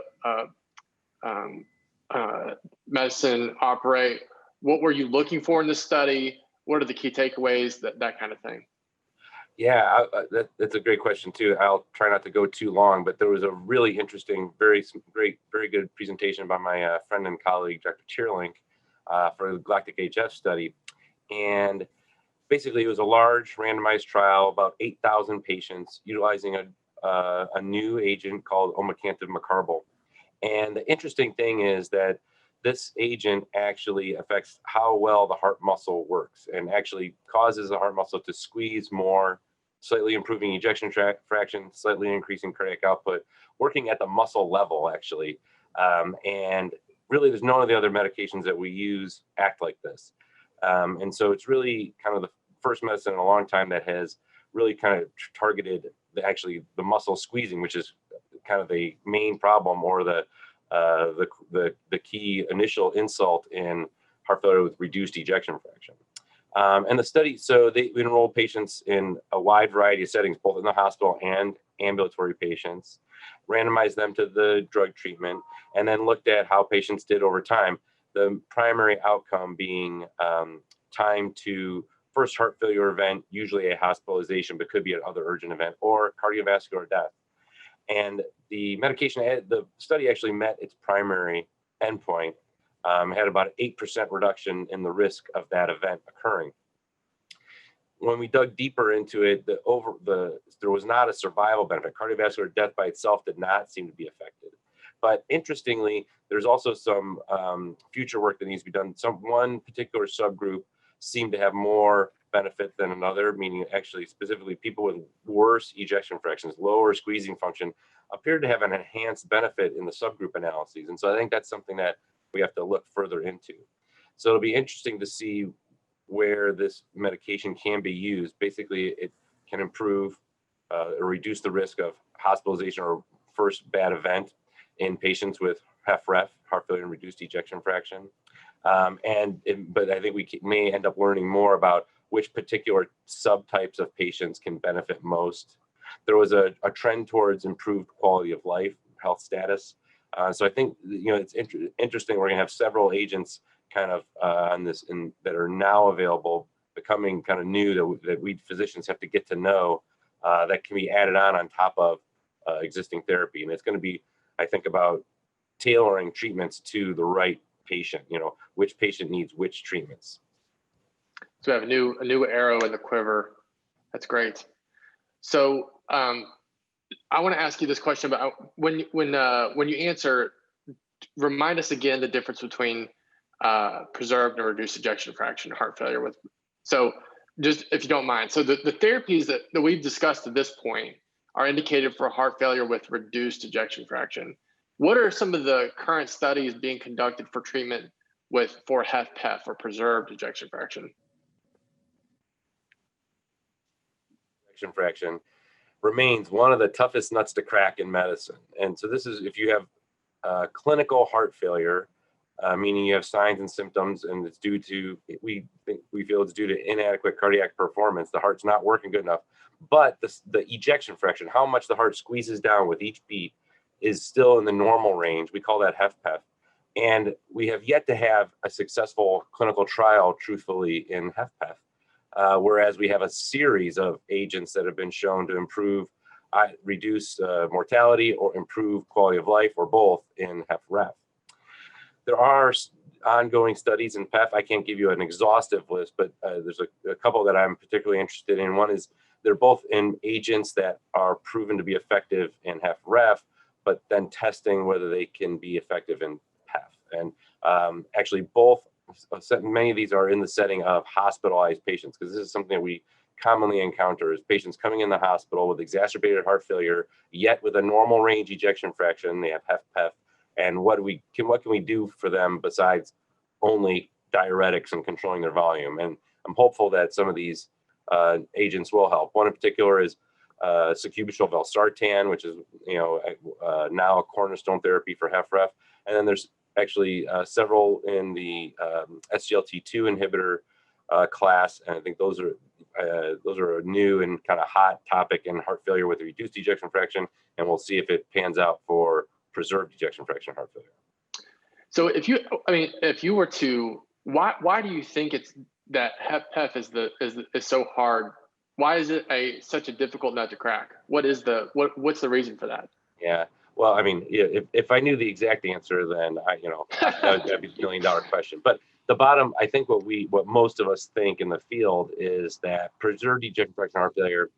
Speaker 1: medicine operate? What were you looking for in this study? What are the key takeaways, that kind of thing?
Speaker 4: Yeah, that's a great question too. I'll try not to go too long, but there was a really interesting, very good presentation by my friend and colleague, Dr. Tierlink, for the Galactic HF study. And basically, it was a large randomized trial, about 8,000 patients, utilizing a new agent called omecamtiv mecarbil. And the interesting thing is that this agent actually affects how well the heart muscle works, and actually causes the heart muscle to squeeze more, slightly improving ejection fraction, slightly increasing cardiac output, working at the muscle level, actually. And really, there's none of the other medications that we use act like this. And so it's really kind of the first medicine in a long time that has really kind of targeted the muscle squeezing, which is kind of the main problem, or the key initial insult in heart failure with reduced ejection fraction. And the study, so they enrolled patients in a wide variety of settings, both in the hospital and ambulatory patients, randomized them to the drug treatment, and then looked at how patients did over time. The primary outcome being time to first heart failure event, usually a hospitalization, but could be another urgent event, or cardiovascular death. And the study actually met its primary endpoint, had about an 8% reduction in the risk of that event occurring. When we dug deeper into it, there was not a survival benefit. Cardiovascular death by itself did not seem to be affected. But interestingly, there's also some future work that needs to be done. One particular subgroup seemed to have more benefit than another, meaning actually specifically people with worse ejection fractions, lower squeezing function, appeared to have an enhanced benefit in the subgroup analyses. And so I think that's something that we have to look further into. So it'll be interesting to see where this medication can be used. Basically, it can improve or reduce the risk of hospitalization or first bad event in patients with HFrEF, heart failure and reduced ejection fraction. But I think we may end up learning more about which particular subtypes of patients can benefit most. There was a trend towards improved quality of life, health status. So I think it's interesting. We're going to have several agents kind of on this that are now available, becoming kind of new, that we physicians have to get to know, that can be added on top of existing therapy. And it's going to be, I think, about tailoring treatments to the right patient, which patient needs which treatments.
Speaker 1: So we have a new arrow in the quiver. That's great. So I want to ask you this question about when you answer, remind us again the difference between preserved and reduced ejection fraction heart failure with. So just if you don't mind, so the therapies that we've discussed at this point are indicated for heart failure with reduced ejection fraction. What are some of the current studies being conducted for treatment for HFpEF or preserved ejection fraction?
Speaker 4: ejection fraction remains one of the toughest nuts to crack in medicine. And so this is if you have clinical heart failure, meaning you have signs and symptoms, and it's due to, we feel it's due to inadequate cardiac performance. The heart's not working good enough, but the ejection fraction, how much the heart squeezes down with each beat, is still in the normal range. We call that HFpEF. And we have yet to have a successful clinical trial, truthfully, in HFpEF, whereas we have a series of agents that have been shown to improve, reduce mortality or improve quality of life, or both, in HFrEF. There are ongoing studies in PEF. I can't give you an exhaustive list, but there's a couple that I'm particularly interested in. One is they're both in agents that are proven to be effective in HFrEF, but then testing whether they can be effective in PEF. And actually both, many of these are in the setting of hospitalized patients, because this is something that we commonly encounter is patients coming in the hospital with exacerbated heart failure, yet with a normal range ejection fraction. They have HFpEF. And what can we do for them besides only diuretics and controlling their volume? And I'm hopeful that some of these agents will help. One in particular is sacubitril valsartan, which is now a cornerstone therapy for HFrEF. And then there's actually several in the SGLT2 inhibitor class, and I think those are a new and kind of hot topic in heart failure with a reduced ejection fraction, and we'll see if it pans out for preserved ejection fraction heart failure.
Speaker 1: So if you were to, why do you think it's that HFpEF is so hard? Why is it such a difficult nut to crack? What's the reason for that?
Speaker 4: Yeah, well, if I knew the exact answer, then that'd be the $1 million question. But the bottom, I think what most of us think in the field is that preserved ejection fraction heart failure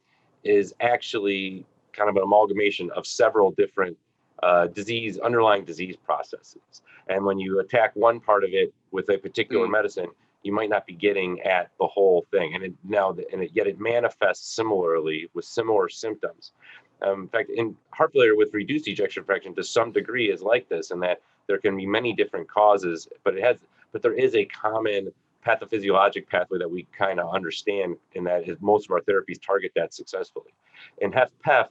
Speaker 4: is actually kind of an amalgamation of several different underlying disease processes. And when you attack one part of it with a particular medicine, you might not be getting at the whole thing. Yet it manifests similarly with similar symptoms. In fact, in heart failure with reduced ejection fraction, to some degree, is like this, in that there can be many different causes, but there is a common pathophysiologic pathway that we kind of understand, in that most of our therapies target that successfully. In HFpEF,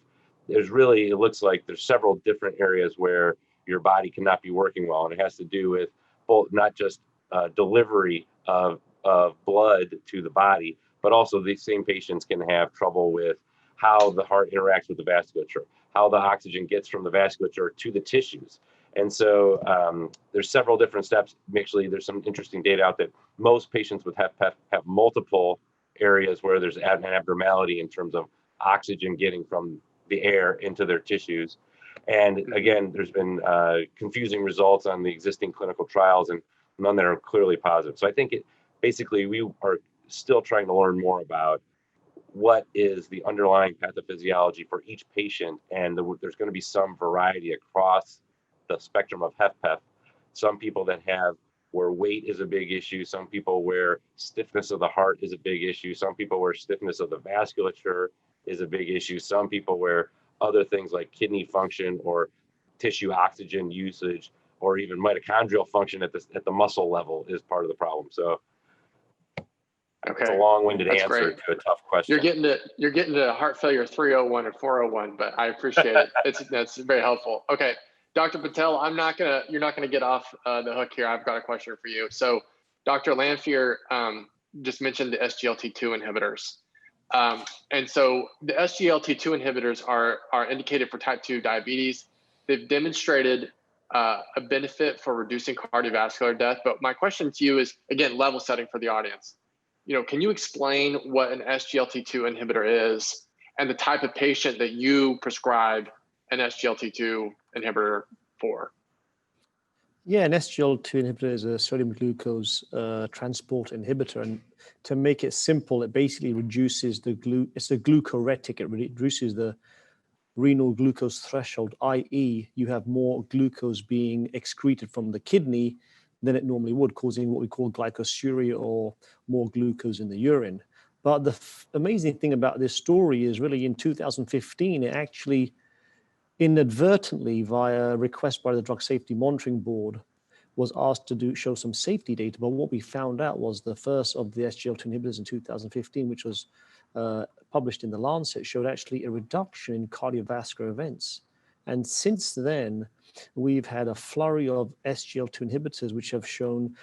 Speaker 4: it looks like there's several different areas where your body cannot be working well, and it has to do with both not just delivery of blood to the body, but also these same patients can have trouble with how the heart interacts with the vasculature, how the oxygen gets from the vasculature to the tissues. And so there's several different steps. Actually, there's some interesting data out that most patients with HFpEF have multiple areas where there's an abnormality in terms of oxygen getting from the air into their tissues. And again, there's been confusing results on the existing clinical trials, and none that are clearly positive. So I think basically we are still trying to learn more about what is the underlying pathophysiology for each patient, and there's going to be some variety across the spectrum of HFpEF. Some people where weight is a big issue, some people where stiffness of the heart is a big issue, some people where stiffness of the vasculature is a big issue, some people where other things like kidney function or tissue oxygen usage or even mitochondrial function at the muscle level is part of the problem. So it's a long-winded answer to a tough question.
Speaker 1: You're getting to heart failure 301 and 401, but I appreciate it. That's very helpful. Okay, Dr. Patel, you're not gonna get off the hook here. I've got a question for you. So Dr. Lanfear just mentioned the SGLT2 inhibitors. And so the SGLT2 inhibitors are indicated for type 2 diabetes. They've demonstrated a benefit for reducing cardiovascular death. But my question to you is, again, level setting for the audience. Can you explain what an SGLT2 inhibitor is and the type of patient that you prescribe an SGLT2 inhibitor for?
Speaker 2: Yeah, an SGLT2 inhibitor is a sodium glucose transport inhibitor. And to make it simple, it basically reduces it's a glucoretic. It reduces the renal glucose threshold, i.e. you have more glucose being excreted from the kidney than it normally would, causing what we call glycosuria or more glucose in the urine. But the amazing thing about this story is really in 2015, it actually inadvertently, via request by the Drug Safety Monitoring Board, was asked to show some safety data. But what we found out was the first of the SGLT2 inhibitors in 2015, which was published in the Lancet showed actually a reduction in cardiovascular events. And since then, we've had a flurry of SGLT2 inhibitors which have shown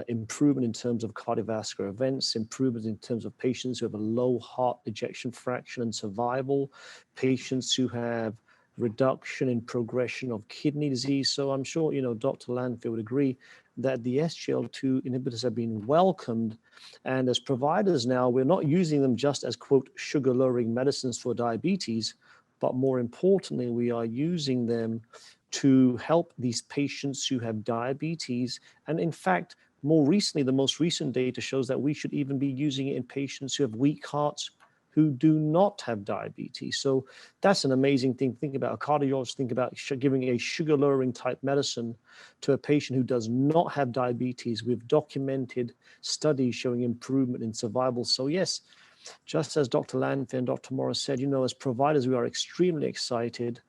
Speaker 2: improvement in terms of cardiovascular events, improvement in terms of patients who have a low heart ejection fraction and survival, patients who have reduction in progression of kidney disease. So I'm sure, Dr. Lanfear would agree that the SGLT2 inhibitors have been welcomed. And as providers now, we're not using them just as, quote, sugar-lowering medicines for diabetes, but more importantly, we are using them to help these patients who have diabetes. And in fact, more recently, the most recent data shows that we should even be using it in patients who have weak hearts who do not have diabetes. So that's an amazing thing. Think about a cardiologist, think about giving a sugar-lowering type medicine to a patient who does not have diabetes with documented studies showing improvement in survival. So yes, just as Dr. Lanfear and Dr. Morris said, as providers, we are extremely excited.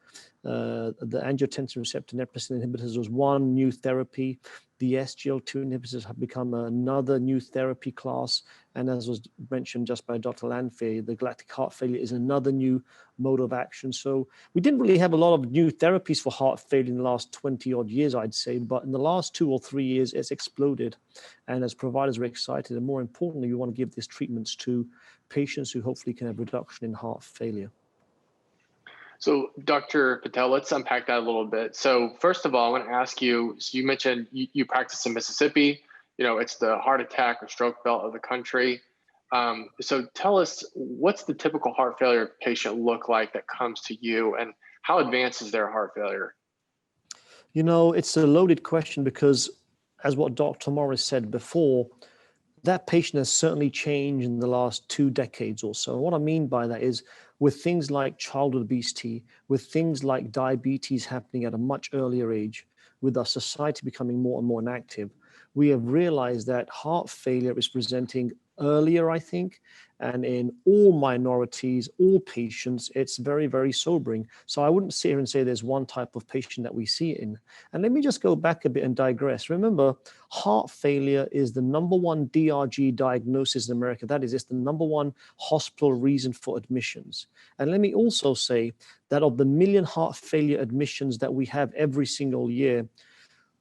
Speaker 2: The angiotensin receptor neprilysin inhibitors was one new therapy. The SGLT2 inhibitors have become another new therapy class. And as was mentioned just by Dr. Lanfear, the galactic heart failure is another new mode of action. So we didn't really have a lot of new therapies for heart failure in the last 20 odd years, I'd say. But in the last 2 or 3 years, it's exploded. And as providers, we're excited. And more importantly, we want to give these treatments to patients who hopefully can have reduction in heart failure.
Speaker 1: So Dr. Patel, let's unpack that a little bit. So first of all, I want to ask you, so you mentioned you practice in Mississippi, it's the heart attack or stroke belt of the country. So tell us, what's the typical heart failure patient look like that comes to you, and how advanced is their heart failure?
Speaker 2: It's a loaded question because, as what Dr. Morris said before, that patient has certainly changed in the last 2 decades or so. And what I mean by that is with things like childhood obesity, with things like diabetes happening at a much earlier age, with our society becoming more and more inactive, we have realized that heart failure is presenting earlier, I think, and in all minorities, all patients, it's very, very sobering. So I wouldn't sit here and say there's one type of patient that we see it in. And let me just go back a bit and digress. Remember, heart failure is the #1 DRG diagnosis in America. That is, it's the #1 hospital reason for admissions. And let me also say that of the million heart failure admissions that we have every single year,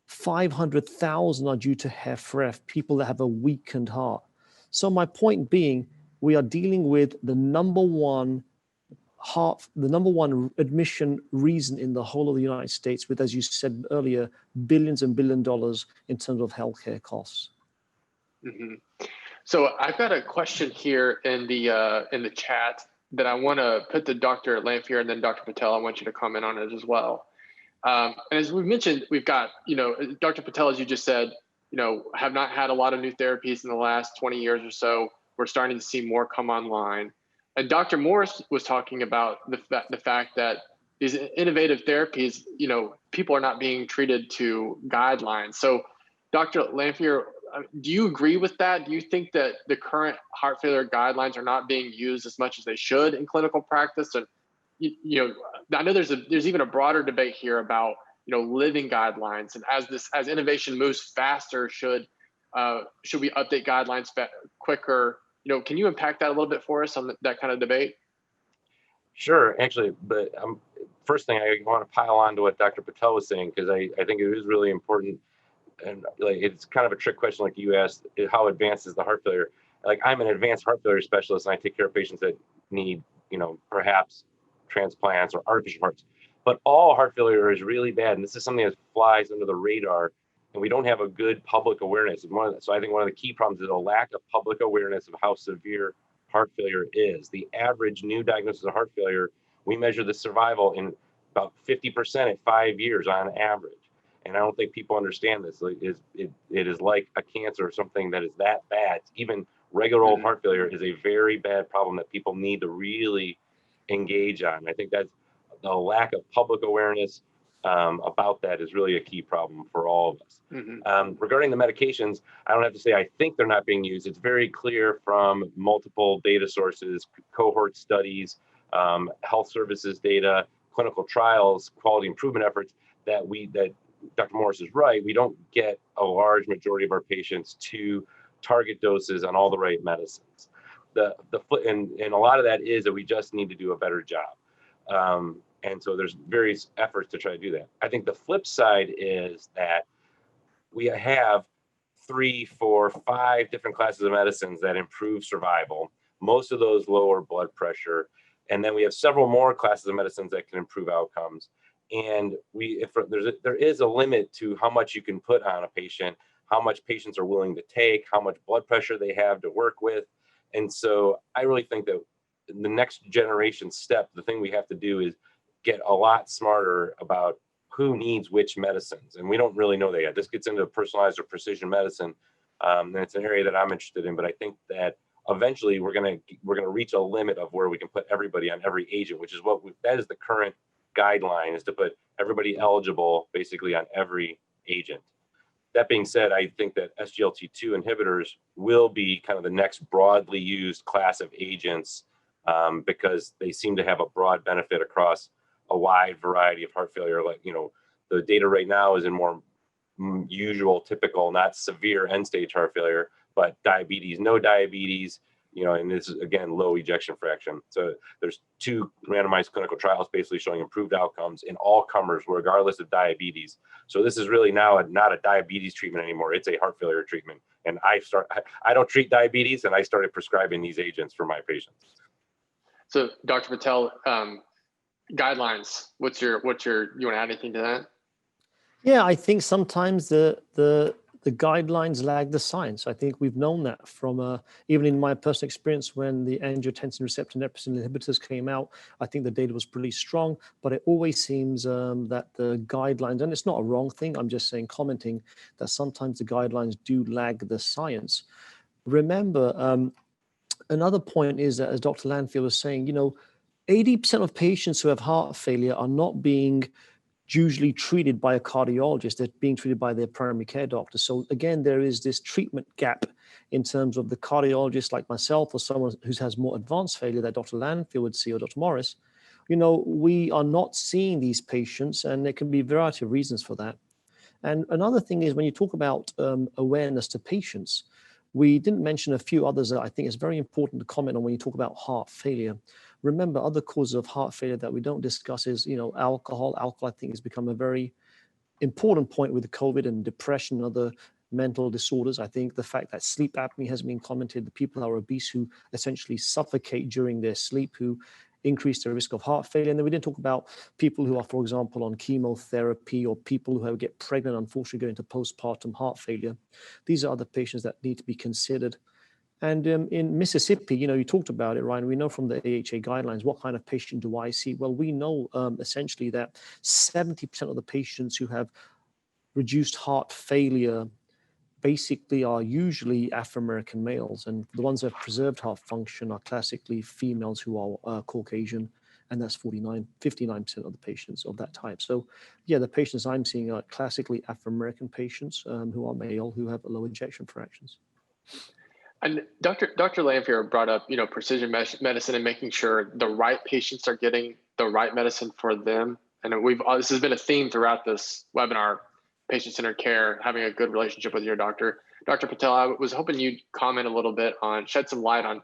Speaker 2: 500,000 are due to HFrEF, people that have a weakened heart. So my point being, we are dealing with the #1 admission reason in the whole of the United States, with, as you said earlier, billions and billion dollars in terms of healthcare costs.
Speaker 1: Mm-hmm. So I've got a question here in the chat that I want to put to Dr. Lanfear, and then Dr. Patel, I want you to comment on it as well. And as we've mentioned, we've got, Dr. Patel, as you just said, have not had a lot of new therapies in the last 20 years or so. We're starting to see more come online. And Dr. Morris was talking about the fact that these innovative therapies, people are not being treated to guidelines. So Dr. Lanfear, do you agree with that? Do you think that the current heart failure guidelines are not being used as much as they should in clinical practice? And I know there's even a broader debate here about living guidelines, and as innovation moves faster, should we update guidelines quicker? Can you unpack that a little bit for us on that kind of debate?
Speaker 4: Sure, actually, but first thing I want to pile on to what Dr. Patel was saying, because I think it is really important, and like it's kind of a trick question, like you asked, how advanced is the heart failure? Like, I'm an advanced heart failure specialist, and I take care of patients that need, perhaps transplants or artificial hearts. But all heart failure is really bad, and this is something that flies under the radar, and we don't have a good public awareness. So I think one of the key problems is a lack of public awareness of how severe heart failure is. The average new diagnosis of heart failure, we measure the survival in about 50% at 5 years on average. And I don't think people understand this. It is like a cancer or something that is that bad. Even regular old heart failure is a very bad problem that people need to really engage on. I think that's the lack of public awareness about that is really a key problem for all of us. Regarding the medications, I don't have to say I think they're not being used. It's very clear from multiple data sources, cohort studies, health services data, clinical trials, quality improvement efforts, that Dr. Morris is right. We don't get a large majority of our patients to target doses on all the right medicines. and a lot of that is that we just need to do a better job. And so there's various efforts to try to do that. I think the flip side is that we have 3, 4, 5 different classes of medicines that improve survival. Most of those lower blood pressure. And then we have several more classes of medicines that can improve outcomes. And there is a limit to how much you can put on a patient, how much patients are willing to take, how much blood pressure they have to work with. And so I really think that the next generation step, the thing we have to do is get a lot smarter about who needs which medicines. And we don't really know that yet. This gets into personalized or precision medicine. And it's an area that I'm interested in, but I think that eventually we're going to reach a limit of where we can put everybody on every agent, which is that is the current guideline, is to put everybody eligible basically on every agent. That being said, I think that SGLT2 inhibitors will be kind of the next broadly used class of agents because they seem to have a broad benefit across a wide variety of heart failure. Like, the data right now is in more usual, typical, not severe end-stage heart failure, but diabetes, no diabetes, and this is, again, low ejection fraction. So there's 2 randomized clinical trials basically showing improved outcomes in all comers, regardless of diabetes. So this is really now not a diabetes treatment anymore. It's a heart failure treatment. And I don't treat diabetes, and I started prescribing these agents for my patients.
Speaker 1: So Dr. Patel, guidelines, you want to add anything to that?
Speaker 2: Yeah, I think sometimes the guidelines lag the science. I think we've known that from even in my personal experience when the angiotensin receptor neprilysin inhibitors came out. I think the data was pretty strong, but it always seems that the guidelines, and it's not a wrong thing, I'm just commenting that sometimes the guidelines do lag the science. Remember, another point is that, as Dr. Lanfear was saying, 80% of patients who have heart failure are not being usually treated by a cardiologist. They're being treated by their primary care doctor. So again, there is this treatment gap in terms of the cardiologist like myself or someone who has more advanced failure that Dr. Lanfear would see, or Dr. Morris. We are not seeing these patients, and there can be a variety of reasons for that. And another thing is, when you talk about awareness to patients, we didn't mention a few others that I think is very important to comment on when you talk about heart failure. Remember, other causes of heart failure that we don't discuss is, alcohol. Alcohol, I think, has become a very important point with COVID and depression and other mental disorders. I think the fact that sleep apnea has been commented, the people who are obese who essentially suffocate during their sleep, who increase the risk of heart failure. And then we didn't talk about people who are, for example, on chemotherapy, or people who get pregnant, unfortunately, go into postpartum heart failure. These are other patients that need to be considered. And in Mississippi, you talked about it, Ryan. We know from the AHA guidelines, what kind of patient do I see? Well, we know essentially that 70% of the patients who have reduced heart failure basically are usually Afro-American males. And the ones that have preserved heart function are classically females who are Caucasian. And that's 59% of the patients of that type. So yeah, the patients I'm seeing are classically Afro-American patients who are male, who have low ejection fractions.
Speaker 1: And Dr. Lanfear brought up, precision medicine and making sure the right patients are getting the right medicine for them. And this has been a theme throughout this webinar, patient-centered care, having a good relationship with your doctor. Dr. Patel, I was hoping you'd comment a little bit shed some light on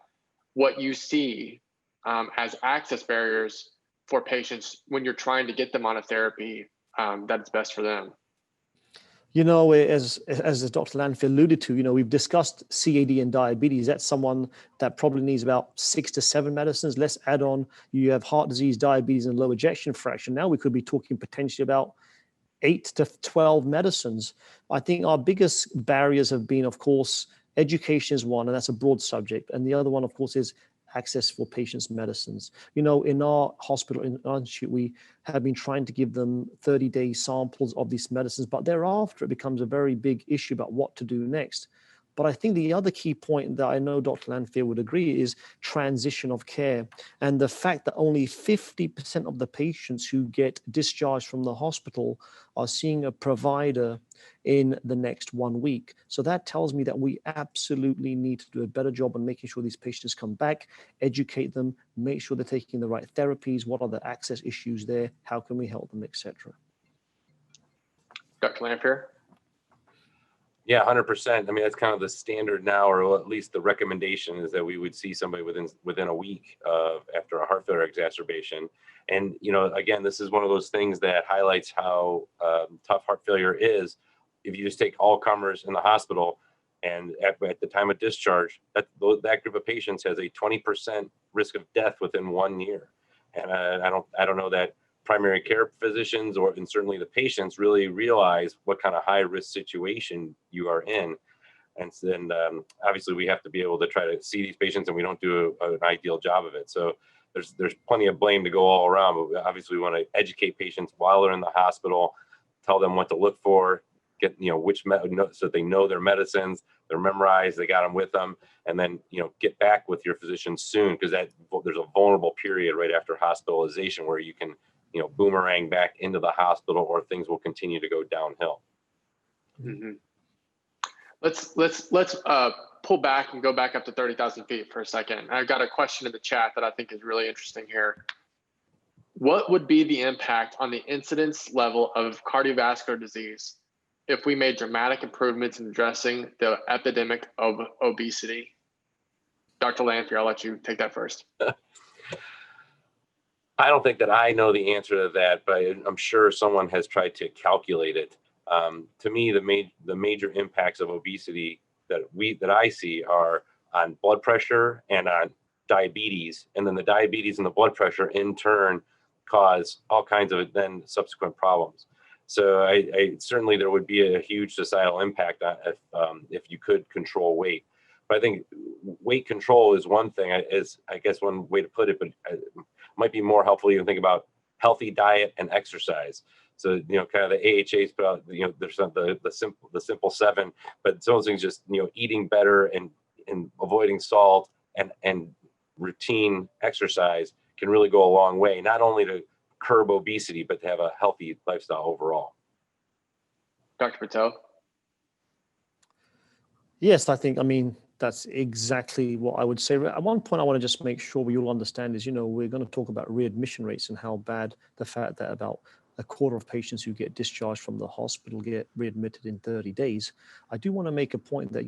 Speaker 1: what you see as access barriers for patients when you're trying to get them on a therapy that's best for them.
Speaker 2: As Dr. Lanfear alluded to, we've discussed CAD and diabetes. That's someone that probably needs about 6 to 7 medicines. Let's add on, you have heart disease, diabetes, and low ejection fraction. Now we could be talking potentially about 8 to 12 medicines. I think our biggest barriers have been, of course, education is one, and that's a broad subject. And the other one, of course, is access for patients' medicines. In our hospital, in our institute, we have been trying to give them 30-day samples of these medicines, but thereafter it becomes a very big issue about what to do next. But I think the other key point that I know Dr. Lanfear would agree is transition of care, and the fact that only 50% of the patients who get discharged from the hospital are seeing a provider in the next 1 week. So that tells me that we absolutely need to do a better job on making sure these patients come back, educate them, make sure they're taking the right therapies, what are the access issues there, how can we help them, etc.
Speaker 1: Dr. Lanfear?
Speaker 4: Yeah, 100%. I mean, that's kind of the standard now, or at least the recommendation is that we would see somebody within a week of after a heart failure exacerbation. And again, this is one of those things that highlights how tough heart failure is. If you just take all comers in the hospital, and at the time of discharge, that group of patients has a 20% risk of death within 1 year. And I don't know that primary care physicians and certainly the patients really realize what kind of high risk situation you are in. And then obviously we have to be able to try to see these patients, and we don't do an ideal job of it. So there's plenty of blame to go all around, but obviously we want to educate patients while they're in the hospital, tell them what to look for, get so they know their medicines, they're memorized, they got them with them, and then get back with your physician soon, because there's a vulnerable period right after hospitalization where you can boomerang back into the hospital, or things will continue to go downhill.
Speaker 1: Mm-hmm. Let's pull back and go back up to 30,000 feet for a second. I've got a question in the chat that I think is really interesting here. What would be the impact on the incidence level of cardiovascular disease if we made dramatic improvements in addressing the epidemic of obesity? Dr. Lanfear, I'll let you take that first.
Speaker 4: I don't think that I know the answer to that, but I'm sure someone has tried to calculate it. To me, the major impacts of obesity that I see are on blood pressure and on diabetes, and then the diabetes and the blood pressure in turn cause all kinds of then subsequent problems. So I certainly there would be a huge societal impact if you could control weight. But I think weight control is one thing, is I guess one way to put it, but it might be more helpful to think about healthy diet and exercise. So kind of the AHA's put out, there's the simple 7, but some of those things, just eating better and avoiding salt and routine exercise can really go a long way, not only to curb obesity, but to have a healthy lifestyle overall.
Speaker 1: Dr. Patel?
Speaker 2: Yes, I mean, that's exactly what I would say. At one point, I want to just make sure we all understand is, we're going to talk about readmission rates and how bad the fact that about a quarter of patients who get discharged from the hospital get readmitted in 30 days. I do want to make a point that,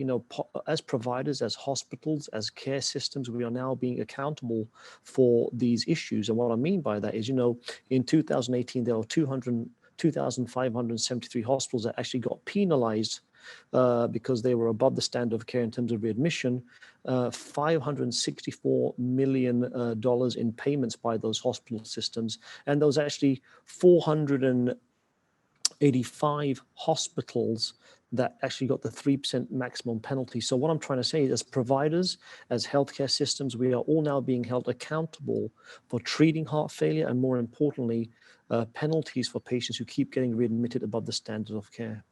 Speaker 2: as providers, as hospitals, as care systems, we are now being accountable for these issues. And what I mean by that is, in 2018, there were 2,573 hospitals that actually got penalized because they were above the standard of care in terms of readmission. $564 million in payments by those hospital systems. And there was actually 485 hospitals that actually got the 3% maximum penalty. So what I'm trying to say is, as providers, as healthcare systems, we are all now being held accountable for treating heart failure, and more importantly, penalties for patients who keep getting readmitted above the standard of care.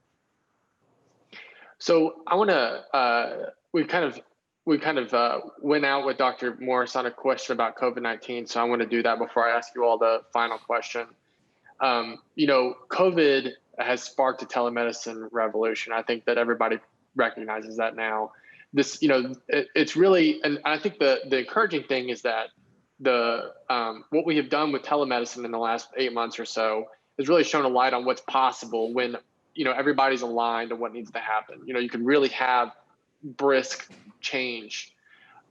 Speaker 1: So I want to, we kind of went out with Dr. Morris on a question about COVID-19. So I want to do that before I ask you all the final question. COVID has sparked a telemedicine revolution. I think that everybody recognizes that now. This, it's really, and I think the encouraging thing is that what we have done with telemedicine in the last 8 months or so has really shown a light on what's possible when everybody's aligned on what needs to happen. You can really have brisk change.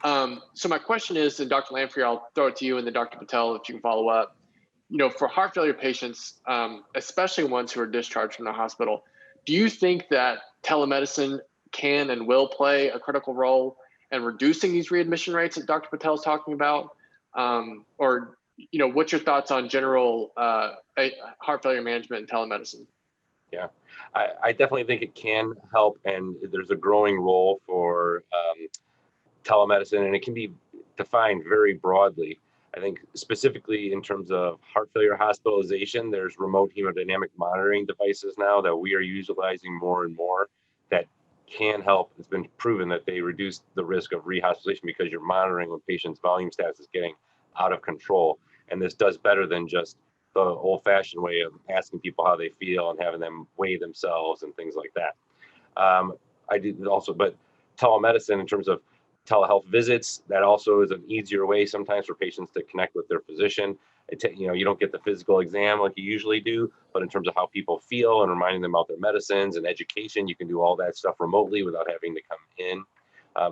Speaker 1: So my question is, and Dr. Lanfear, I'll throw it to you, and then Dr. Patel, if you can follow up. For heart failure patients, especially ones who are discharged from the hospital, do you think that telemedicine can and will play a critical role in reducing these readmission rates that Dr. Patel is talking about? Or what's your thoughts on general heart failure management and telemedicine?
Speaker 4: Yeah, I definitely think it can help, and there's a growing role for telemedicine, and it can be defined very broadly. I think specifically in terms of heart failure hospitalization, there's remote hemodynamic monitoring devices now that we are utilizing more and more that can help. It's been proven that they reduce the risk of rehospitalization because you're monitoring when patients' volume status is getting out of control. And this does better than just the old-fashioned way of asking people how they feel and having them weigh themselves and things like that. I did also, but telemedicine in terms of telehealth visits, that also is an easier way sometimes for patients to connect with their physician. You don't get the physical exam like you usually do, but in terms of how people feel and reminding them about their medicines and education, you can do all that stuff remotely without having to come in.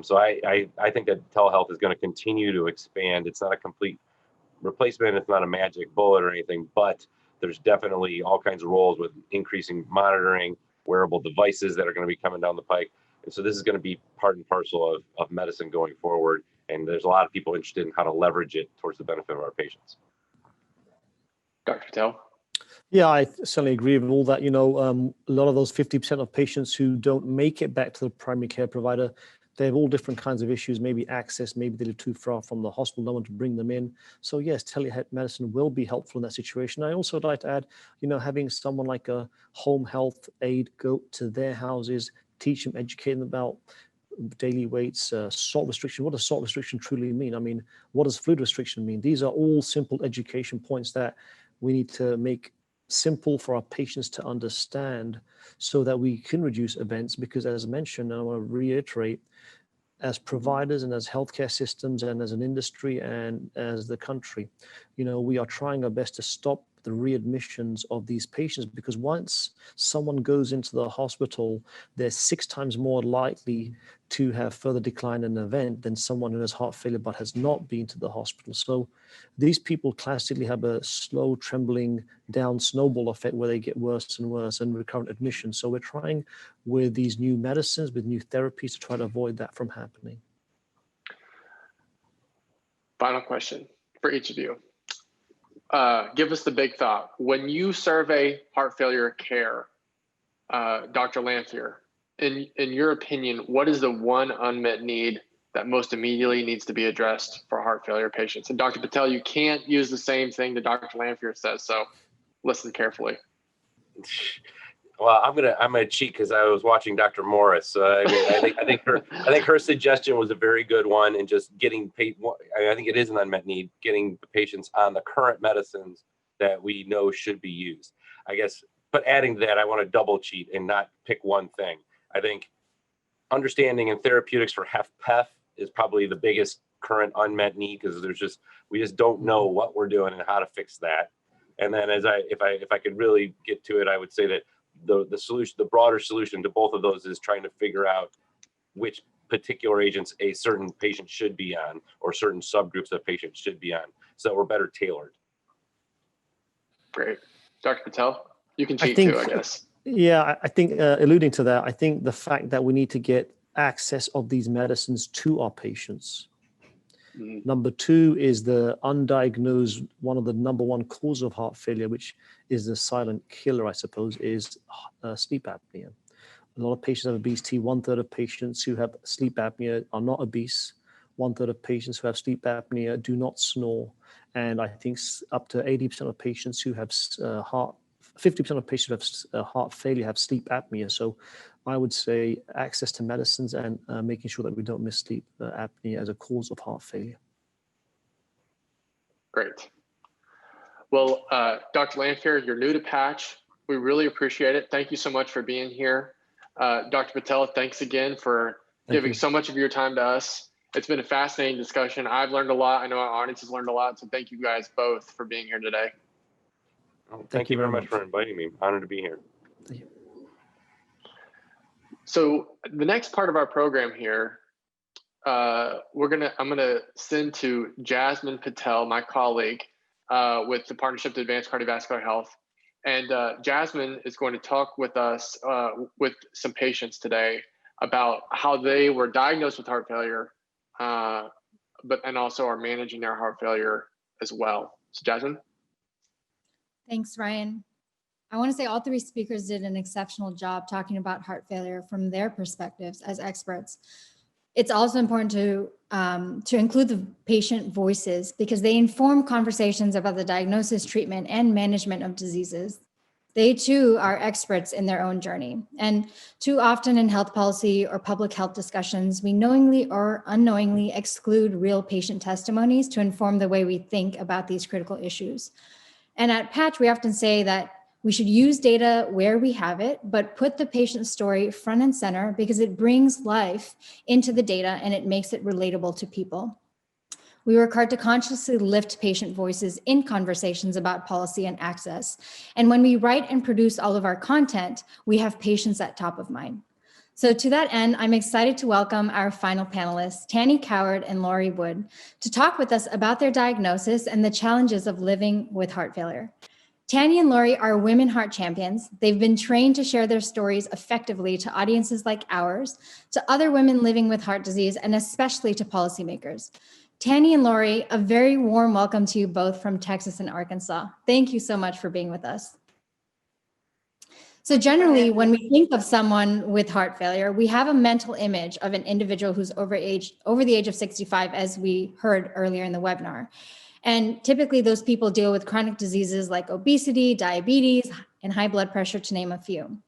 Speaker 4: So I think that telehealth is going to continue to expand. It's not a complete replacement. It's not a magic bullet or anything, but there's definitely all kinds of roles with increasing monitoring, wearable devices that are going to be coming down the pike. And so this is going to be part and parcel of medicine going forward. And there's a lot of people interested in how to leverage it towards the benefit of our patients.
Speaker 1: Dr. Patel?
Speaker 2: Yeah, I certainly agree with all that. A lot of those 50% of patients who don't make it back to the primary care provider, they have all different kinds of issues, maybe access, maybe they live too far from the hospital, no one to bring them in. So yes, telemedicine will be helpful in that situation. I also would like to add, having someone like a home health aide go to their houses, teach them, educate them about daily weights, salt restriction. What does salt restriction truly mean? I mean, what does fluid restriction mean? These are all simple education points that we need to make simple for our patients to understand so that we can reduce events, because as mentioned, and I want to reiterate, as providers and as healthcare systems and as an industry and as the country, we are trying our best to stop the readmissions of these patients, because once someone goes into the hospital, they're 6 times more likely to have further decline in an event than someone who has heart failure but has not been to the hospital. So these people classically have a slow, trembling down snowball effect where they get worse and worse and recurrent admission. So we're trying with these new medicines, with new therapies, to try to avoid that from happening.
Speaker 1: Final question for each of you. Give us the big thought. When you survey heart failure care, Dr. Lanfear, in your opinion, what is the one unmet need that most immediately needs to be addressed for heart failure patients? And Dr. Patel, you can't use the same thing that Dr. Lanfear says, so listen carefully.
Speaker 4: Well, I'm gonna cheat because I was watching Dr. Morris. I think her suggestion was a very good one, and just getting paid. I think it is an unmet need, getting the patients on the current medicines that we know should be used. I guess, but adding to that, I want to double cheat and not pick one thing. I think understanding and therapeutics for HFpEF is probably the biggest current unmet need, because we just don't know what we're doing and how to fix that. And then if I could really get to it, I would say that the solution, the broader solution to both of those, is trying to figure out which particular agents a certain patient should be on, or certain subgroups of patients should be on, so that we're better tailored.
Speaker 1: Great. Dr. Patel, you can cheat too, I guess.
Speaker 2: Yeah, I think alluding to that, I think the fact that we need to get access of these medicines to our patients. Number 2 is the undiagnosed, one of the number 1 cause of heart failure, which is the silent killer, I suppose, is sleep apnea. A lot of patients have obesity. 1/3 of patients who have sleep apnea are not obese. 1/3 of patients who have sleep apnea do not snore. And I think up to 80% of patients who have 50% of patients who have heart failure have sleep apnea. So I would say access to medicines and making sure that we don't miss sleep apnea as a cause of heart failure.
Speaker 1: Great. Well, Dr. Lanfear, you're new to PACH. We really appreciate it. Thank you so much for being here. Dr. Patel, thanks again for giving so much of your time to us. It's been a fascinating discussion. I've learned a lot. I know our audience has learned a lot. So thank you guys both for being here today.
Speaker 4: Well, thank you very much for inviting me. Honored to be here.
Speaker 2: Thank you.
Speaker 1: So the next part of our program here, I'm gonna send to Jasmine Patel, my colleague, with the Partnership to Advance Cardiovascular Health. And Jasmine is going to talk with us, with some patients today, about how they were diagnosed with heart failure, and also are managing their heart failure as well. So Jasmine?
Speaker 5: Thanks, Ryan. I want to say all 3 speakers did an exceptional job talking about heart failure from their perspectives as experts. It's also important to include the patient voices, because they inform conversations about the diagnosis, treatment, and management of diseases. They too are experts in their own journey. And too often in health policy or public health discussions, we knowingly or unknowingly exclude real patient testimonies to inform the way we think about these critical issues. And at PACH, we often say that we should use data where we have it, but put the patient's story front and center, because it brings life into the data and it makes it relatable to people. We work hard to consciously lift patient voices in conversations about policy and access. And when we write and produce all of our content, we have patients at top of mind. So to that end, I'm excited to welcome our final panelists, Tannie Coward and Lori Wood, to talk with us about their diagnosis and the challenges of living with heart failure. Tannie and Lori are women heart champions. They've been trained to share their stories effectively to audiences like ours, to other women living with heart disease, and especially to policymakers. Tannie and Lori, a very warm welcome to you both from Texas and Arkansas. Thank you so much for being with us. So generally, when we think of someone with heart failure, we have a mental image of an individual who's over the age of 65, as we heard earlier in the webinar. And typically those people deal with chronic diseases like obesity, diabetes, and high blood pressure, to name a few.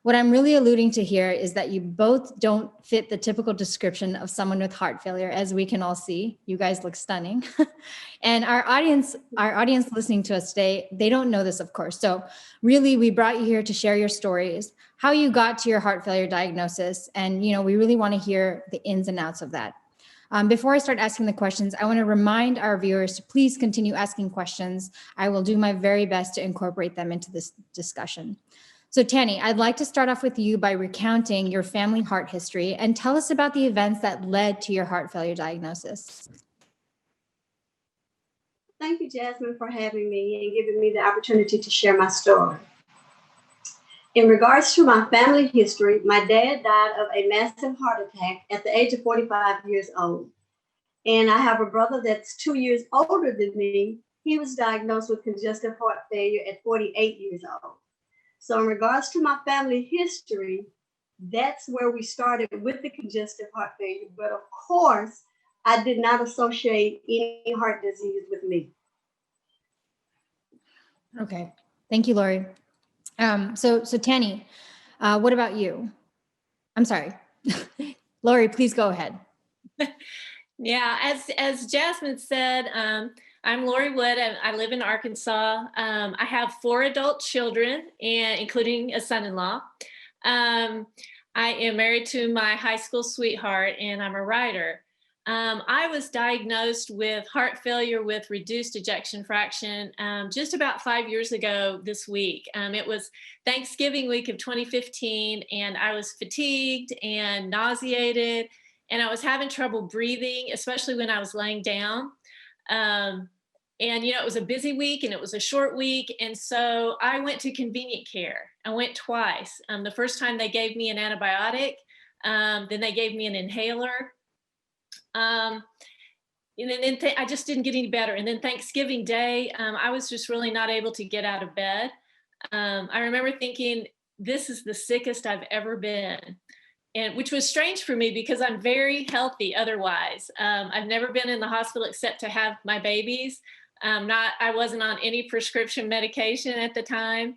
Speaker 5: What I'm really alluding to here is that you both don't fit the typical description of someone with heart failure, as we can all see. You guys look stunning. And our audience listening to us today, they don't know this, of course. So really, we brought you here to share your stories, how you got to your heart failure diagnosis. And, we really want to hear the ins and outs of that. Before I start asking the questions, I want to remind our viewers to please continue asking questions. I will do my very best to incorporate them into this discussion. So Tannie, I'd like to start off with you by recounting your family heart history and tell us about the events that led to your heart failure diagnosis.
Speaker 6: Thank you, Jasmine, for having me and giving me the opportunity to share my story. In regards to my family history, my dad died of a massive heart attack at the age of 45 years old. And I have a brother that's 2 years older than me. He was diagnosed with congestive heart failure at 48 years old. So in regards to my family history, that's where we started with the congestive heart failure. But of course, I did not associate any heart disease with me.
Speaker 5: Okay, thank you, Lori. So Tannie, what about you? I'm sorry, Lori, please go ahead.
Speaker 7: Yeah, as Jasmine said, I'm Lori Wood. I live in Arkansas. I have 4 adult children, and including a son-in-law. I am married to my high school sweetheart, and I'm a writer. I was diagnosed with heart failure with reduced ejection fraction just about 5 years ago this week. It was Thanksgiving week of 2015, and I was fatigued and nauseated, and I was having trouble breathing, especially when I was laying down. And, it was a busy week and it was a short week. And so I went to convenient care. I went twice. The first time they gave me an antibiotic, then they gave me an inhaler. And then I just didn't get any better. And then Thanksgiving Day, I was just really not able to get out of bed. I remember thinking, this is the sickest I've ever been. And which was strange for me because I'm very healthy otherwise. I've never been in the hospital except to have my babies. I wasn't on any prescription medication at the time.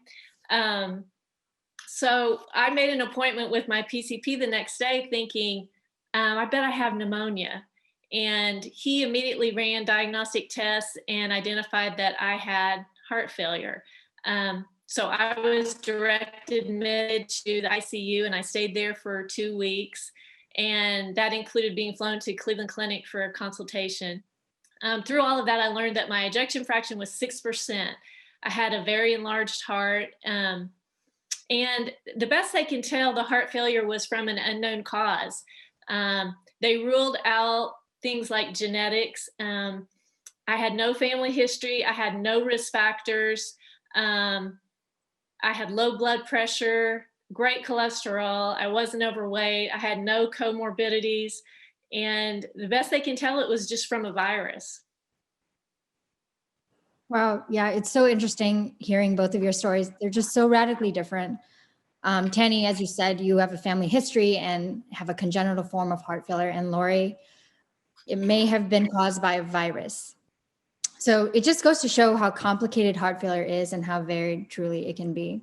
Speaker 7: So I made an appointment with my PCP the next day thinking, I bet I have pneumonia. And he immediately ran diagnostic tests and identified that I had heart failure. So I was admitted to the ICU, and I stayed there for 2 weeks. And that included being flown to Cleveland Clinic for a consultation. Through all of that, I learned that my ejection fraction was 6%. I had a very enlarged heart. And the best they can tell, the heart failure was from an unknown cause. They ruled out things like genetics. I had no family history. I had no risk factors. I had low blood pressure, great cholesterol. I wasn't overweight. I had no comorbidities. And the best they can tell, it was just from a virus.
Speaker 5: Wow. Yeah, it's so interesting hearing both of your stories. They're just so radically different. Tannie, as you said, you have a family history and have a congenital form of heart failure. And Lori, it may have been caused by a virus. So it just goes to show how complicated heart failure is and how varied truly it can be.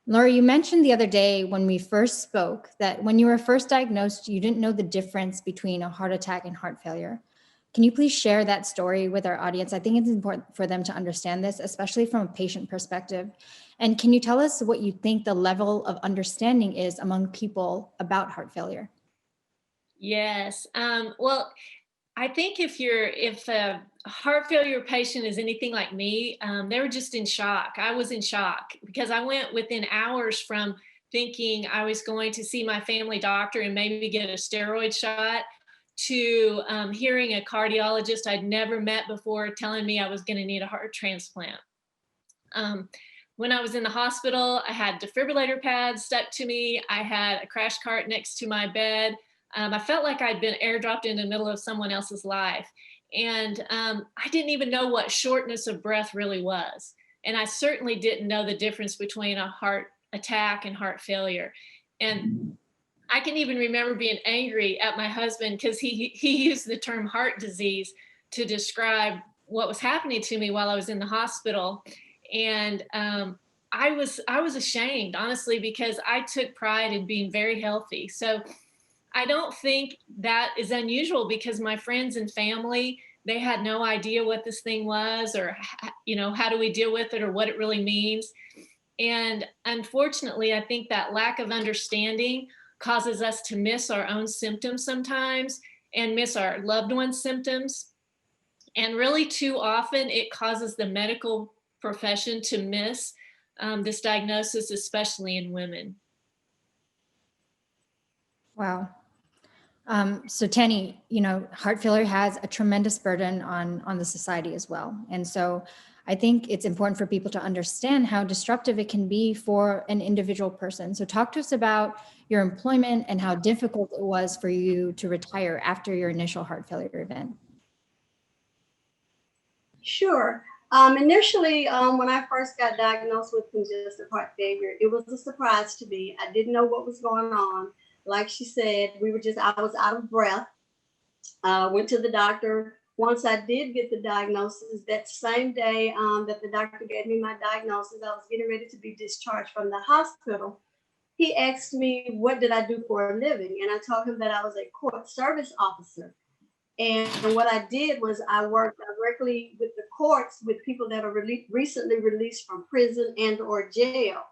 Speaker 5: Lori, you mentioned the other day when we first spoke that when you were first diagnosed, you didn't know the difference between a heart attack and heart failure. Can you please share that story with our audience? I think it's important for them to understand this, especially from a patient perspective. And can you tell us what you think the level of understanding is among people about heart failure?
Speaker 7: Yes. Well, I think if a heart failure patient is anything like me, they were just in shock. I was in shock because I went within hours from thinking I was going to see my family doctor and maybe get a steroid shot to hearing a cardiologist I'd never met before telling me I was going to need a heart transplant. When I was in the hospital, I had defibrillator pads stuck to me. I had a crash cart next to my bed. I felt like I'd been airdropped in the middle of someone else's life. And I didn't even know what shortness of breath really was. And I certainly didn't know the difference between a heart attack and heart failure. And I can even remember being angry at my husband because he used the term heart disease to describe what was happening to me while I was in the hospital. And I was ashamed, honestly, because I took pride in being very healthy. So I don't think that is unusual because my friends and family, they had no idea what this thing was or, how do we deal with it or what it really means. And unfortunately, I think that lack of understanding causes us to miss our own symptoms sometimes and miss our loved ones' symptoms. And really too often it causes the medical profession to miss this diagnosis, especially in women.
Speaker 5: Wow. So Tannie, heart failure has a tremendous burden on the society as well. And so I think it's important for people to understand how disruptive it can be for an individual person. So talk to us about your employment and how difficult it was for you to retire after your initial heart failure event.
Speaker 6: Sure. Initially, when I first got diagnosed with congestive heart failure, it was a surprise to me. I didn't know what was going on. Like she said, I was out of breath. Went to the doctor. Once I did get the diagnosis, that same day that the doctor gave me my diagnosis, I was getting ready to be discharged from the hospital. He asked me, what did I do for a living? And I told him that I was a court service officer. And what I did was I worked directly with the courts with people that are recently released from prison and or jail.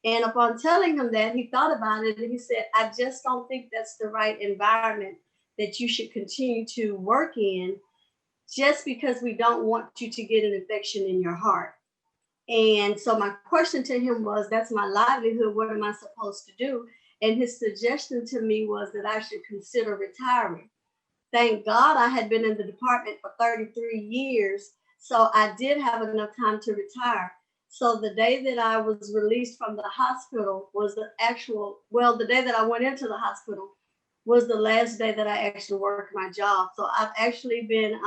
Speaker 6: And upon telling him that, he thought about it and he said, I just don't think that's the right environment that you should continue to work in just because we don't want you to get an infection in your heart. And so my question to him was, that's my livelihood. What am I supposed to do? And his suggestion to me was that I should consider retiring. Thank God I had been in the department for 33 years. So I did have enough time to retire. So the day that I was released from the hospital was the day that I went into the hospital was the last day that I actually worked my job. So I've actually been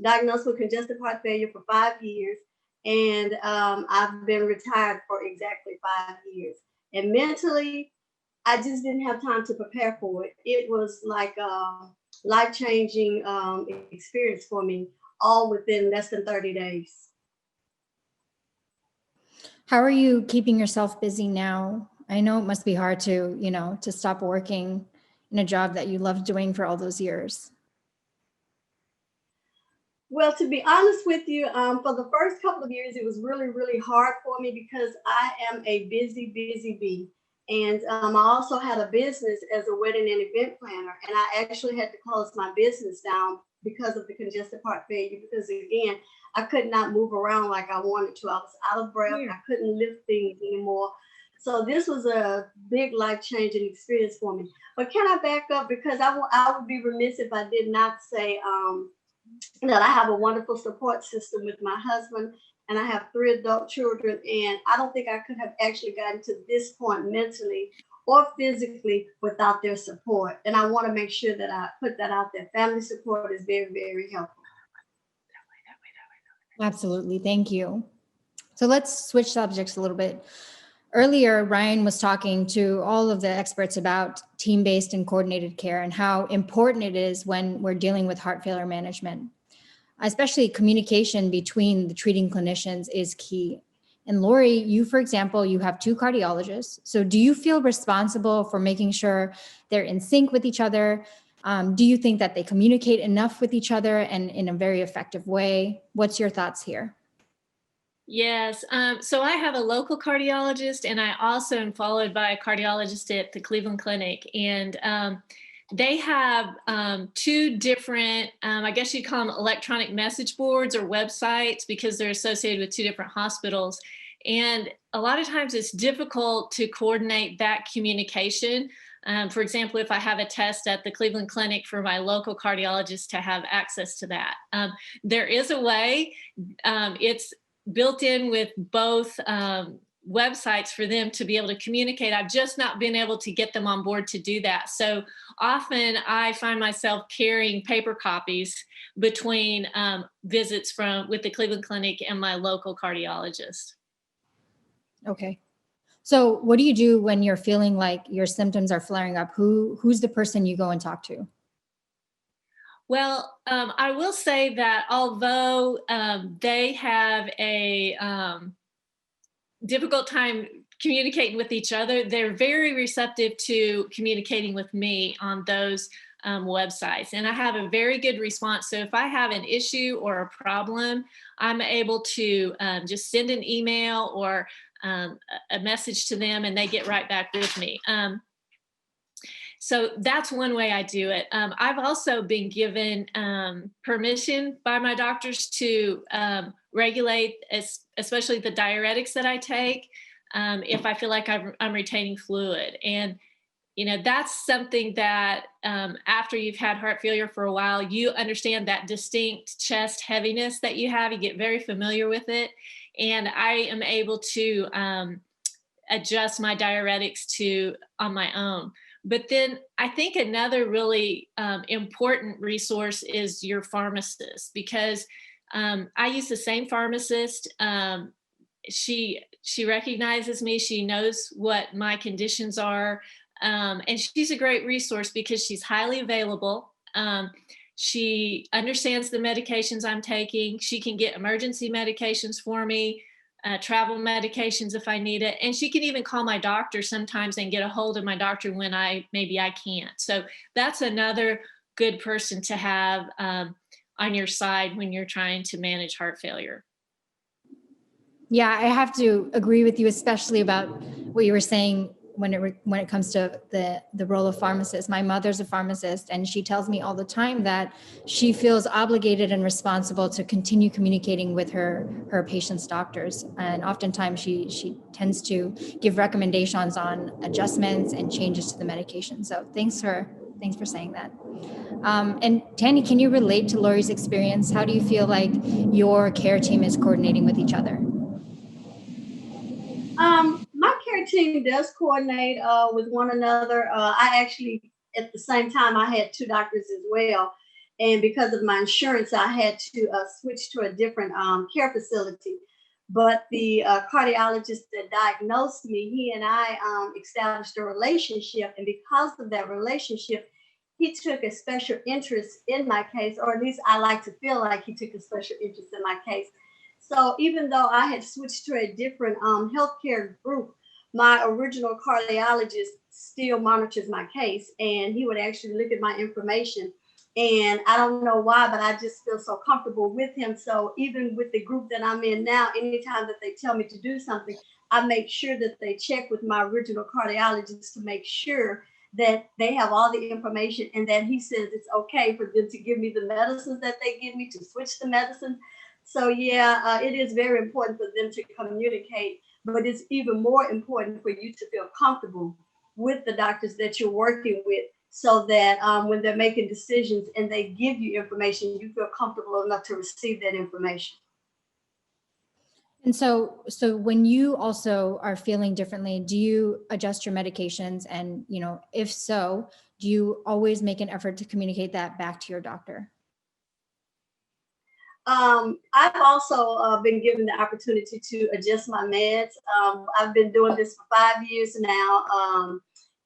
Speaker 6: diagnosed with congestive heart failure for 5 years. And I've been retired for exactly 5 years. And mentally, I just didn't have time to prepare for it. It was like a life-changing experience for me, all within less than 30 days.
Speaker 5: How are you keeping yourself busy now? I know it must be hard to, to stop working in a job that you loved doing for all those years.
Speaker 6: Well, to be honest with you, for the first couple of years, it was really, really hard for me because I am a busy bee. And I also had a business as a wedding and event planner. And I actually had to close my business down because of the congestive heart failure. Because again, I could not move around like I wanted to. I was out of breath. I couldn't lift things anymore. So this was a big life-changing experience for me. But can I back up? Because I would be remiss if I did not say that I have a wonderful support system with my husband, and I have 3 adult children, and I don't think I could have actually gotten to this point mentally or physically without their support. And I want to make sure that I put that out there. Family support is very, very helpful.
Speaker 5: Absolutely. Thank you. So let's switch subjects a little bit. Earlier, Ryan was talking to all of the experts about team-based and coordinated care and how important it is when we're dealing with heart failure management. Especially communication between the treating clinicians is key. And Lori, you, for example, you have 2 cardiologists. So do you feel responsible for making sure they're in sync with each other? Do you think that they communicate enough with each other and in a very effective way? What's your thoughts here?
Speaker 7: Yes. So I have a local cardiologist, and I also am followed by a cardiologist at the Cleveland Clinic. And they have two different, I guess you'd call them electronic message boards or websites, because they're associated with two different hospitals. And a lot of times it's difficult to coordinate that communication. For example, if I have a test at the Cleveland Clinic, for my local cardiologist to have access to that. There is a way, it's built in with both websites for them to be able to communicate. I've just not been able to get them on board to do that. So often I find myself carrying paper copies between visits with the Cleveland Clinic and my local cardiologist.
Speaker 5: Okay. So what do you do when you're feeling like your symptoms are flaring up? Who's the person you go and talk to?
Speaker 7: Well, I will say that although they have a difficult time communicating with each other, they're very receptive to communicating with me on those websites. And I have a very good response. So if I have an issue or a problem, I'm able to just send an email or a message to them, and they get right back with me. So that's one way I do it. I've also been given permission by my doctors to regulate, especially the diuretics that I take, if I feel like I'm retaining fluid. And, you know, that's something that after you've had heart failure for a while, you understand that distinct chest heaviness that you have. You get very familiar with it. And I am able to adjust my diuretics on my own. But then I think another really important resource is your pharmacist, because I use the same pharmacist. She recognizes me. She knows what my conditions are. And she's a great resource because she's highly available. She understands the medications I'm taking. She can get emergency medications for me, travel medications if I need it. And she can even call my doctor sometimes and get a hold of my doctor when maybe I can't. So that's another good person to have on your side when you're trying to manage heart failure.
Speaker 5: Yeah, I have to agree with you, especially about what you were saying when it comes to the role of pharmacist. My mother's a pharmacist, and she tells me all the time that she feels obligated and responsible to continue communicating with her patients' doctors. And oftentimes she tends to give recommendations on adjustments and changes to the medication. So thanks for saying that. And Tannie, can you relate to Lori's experience? How do you feel like your care team is coordinating with each other?
Speaker 6: My care team does coordinate with one another. I actually, at the same time, I had two doctors as well. And because of my insurance, I had to switch to a different care facility. But the cardiologist that diagnosed me, he and I established a relationship. And because of that relationship, he took a special interest in my case, or at least I like to feel like he took a special interest in my case. So even though I had switched to a different healthcare group, my original cardiologist still monitors my case, and he would actually look at my information. And I don't know why, but I just feel so comfortable with him. So even with the group that I'm in now, anytime that they tell me to do something, I make sure that they check with my original cardiologist to make sure that they have all the information and that he says it's okay for them to give me the medicines that they give me, to switch the medicine. So yeah, it is very important for them to communicate, but it's even more important for you to feel comfortable with the doctors that you're working with, so that when they're making decisions and they give you information, you feel comfortable enough to receive that information.
Speaker 5: And so when you also are feeling differently, do you adjust your medications? And, you know, if so, do you always make an effort to communicate that back to your doctor?
Speaker 6: I've also been given the opportunity to adjust my meds. I've been doing this for 5 years now.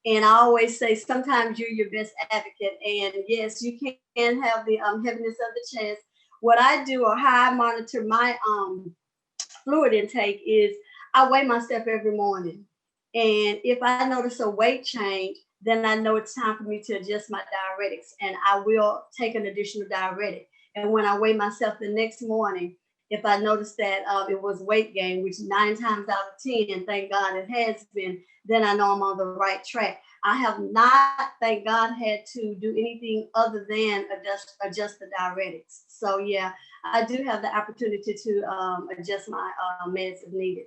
Speaker 6: And I always say, sometimes you're your best advocate. And yes, you can have the heaviness of the chest. What I do, or how I monitor my fluid intake, is I weigh myself every morning. And if I notice a weight change, then I know it's time for me to adjust my diuretics, and I will take an additional diuretic. And when I weigh myself the next morning, if I notice that it was weight gain, which 9 times out of 10, thank God it has been, then I know I'm on the right track. I have not, thank God, had to do anything other than adjust the diuretics. So yeah, I do have the opportunity to adjust my meds if needed.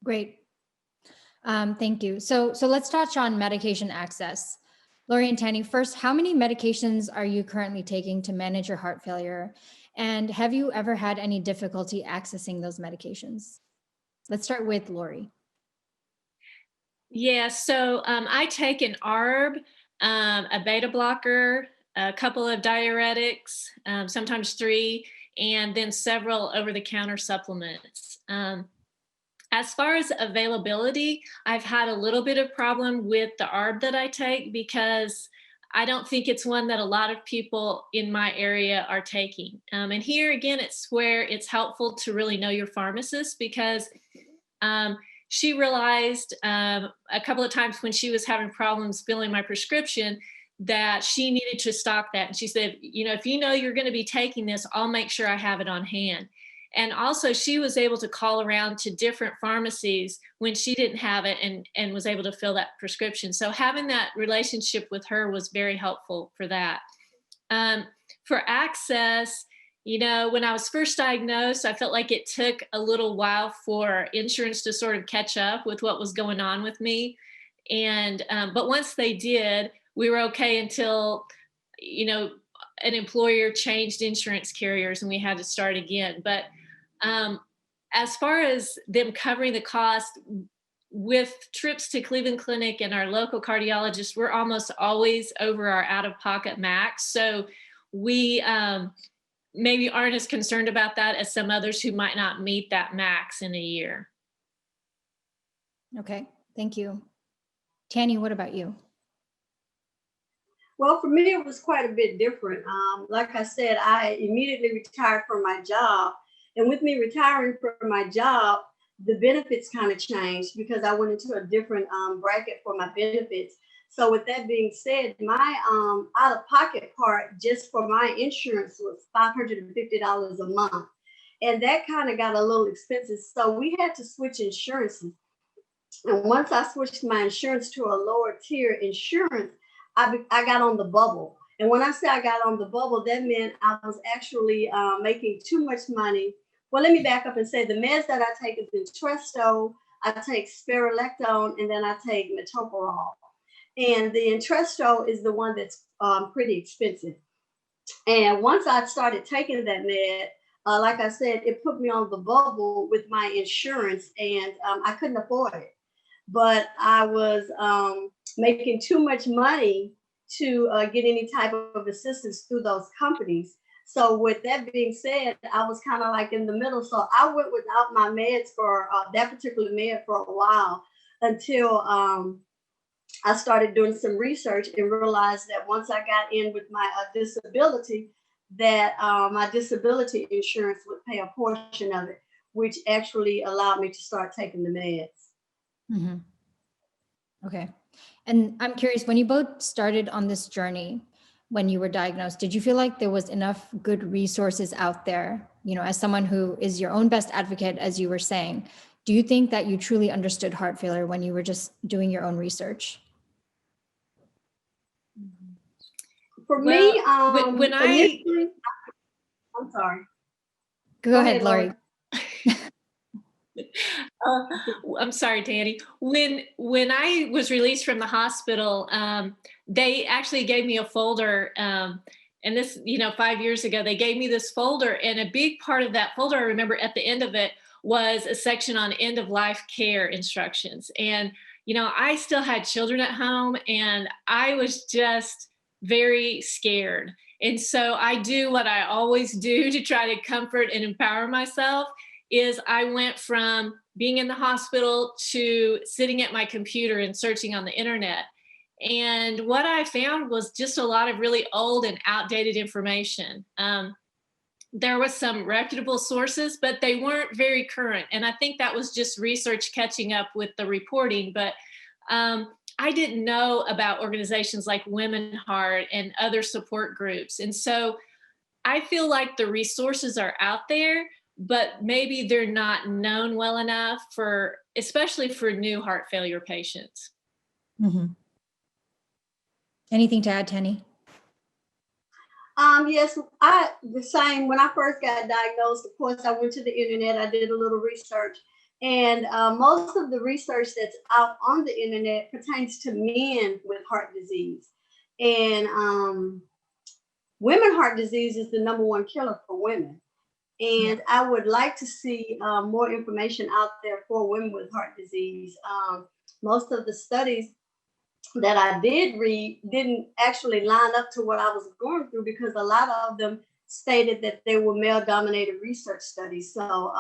Speaker 5: Great. Thank you. So let's touch on medication access. Lori and Tannie, first, how many medications are you currently taking to manage your heart failure? And have you ever had any difficulty accessing those medications? Let's start with Lori.
Speaker 7: Yeah, so I take an ARB, a beta blocker, a couple of diuretics, sometimes 3, and then several over-the-counter supplements. As far as availability, I've had a little bit of problem with the ARB that I take because I don't think it's one that a lot of people in my area are taking. And here again, it's where it's helpful to really know your pharmacist, because she realized a couple of times when she was having problems filling my prescription that she needed to stock that. And she said, if you know you're going to be taking this, I'll make sure I have it on hand. And also she was able to call around to different pharmacies when she didn't have it and was able to fill that prescription. So having that relationship with her was very helpful for that. For access, when I was first diagnosed, I felt like it took a little while for insurance to sort of catch up with what was going on with me. And, but once they did, we were okay until, an employer changed insurance carriers and we had to start again. But as far as them covering the cost, with trips to Cleveland Clinic and our local cardiologist, we're almost always over our out-of-pocket max. So we maybe aren't as concerned about that as some others who might not meet that max in a year.
Speaker 5: Okay, thank you. Tannie, what about you?
Speaker 6: Well, for me, it was quite a bit different. Like I said, I immediately retired from my job. And with me retiring from my job, the benefits kind of changed because I went into a different bracket for my benefits. So with that being said, my out-of-pocket part just for my insurance was $550 a month. And that kind of got a little expensive. So we had to switch insurances. And once I switched my insurance to a lower tier insurance, I got on the bubble. And when I say I got on the bubble, that meant I was actually making too much money. Well, let me back up and say the meds that I take is Entresto, I take spironolactone, and then I take metoprolol. And the Entresto is the one that's pretty expensive. And once I started taking that med, like I said, it put me on the bubble with my insurance, and I couldn't afford it. But I was making too much money to get any type of assistance through those companies. So with that being said, I was kind of like in the middle. So I went without my meds for that particular med for a while until I started doing some research and realized that once I got in with my disability, that my disability insurance would pay a portion of it, which actually allowed me to start taking the meds.
Speaker 5: Mm-hmm. Okay. And I'm curious, when you both started on this journey, when you were diagnosed, did you feel like there was enough good resources out there? As someone who is your own best advocate, as you were saying, do you think that you truly understood heart failure when you were just doing your own research?
Speaker 6: For me,
Speaker 7: when
Speaker 6: I'm sorry.
Speaker 5: Go ahead, Lori.
Speaker 7: I'm sorry, Tannie. When I was released from the hospital, they actually gave me a folder. And this, 5 years ago, they gave me this folder, and a big part of that folder, I remember at the end of it, was a section on end of life care instructions. And, I still had children at home, and I was just very scared. And so I do what I always do to try to comfort and empower myself. Is I went from being in the hospital to sitting at my computer and searching on the internet. And what I found was just a lot of really old and outdated information. There was some reputable sources, but they weren't very current. And I think that was just research catching up with the reporting. But I didn't know about organizations like Women Heart and other support groups. And so I feel like the resources are out there, but maybe they're not known well enough especially for new heart failure patients.
Speaker 5: Mm-hmm. Anything to add, Tannie?
Speaker 6: Yes, the same. When I first got diagnosed, of course, I went to the internet. I did a little research, and most of the research that's out on the internet pertains to men with heart disease, and women heart disease is the #1 killer for women. And I would like to see more information out there for women with heart disease. Most of the studies that I did read didn't actually line up to what I was going through, because a lot of them stated that they were male dominated research studies. So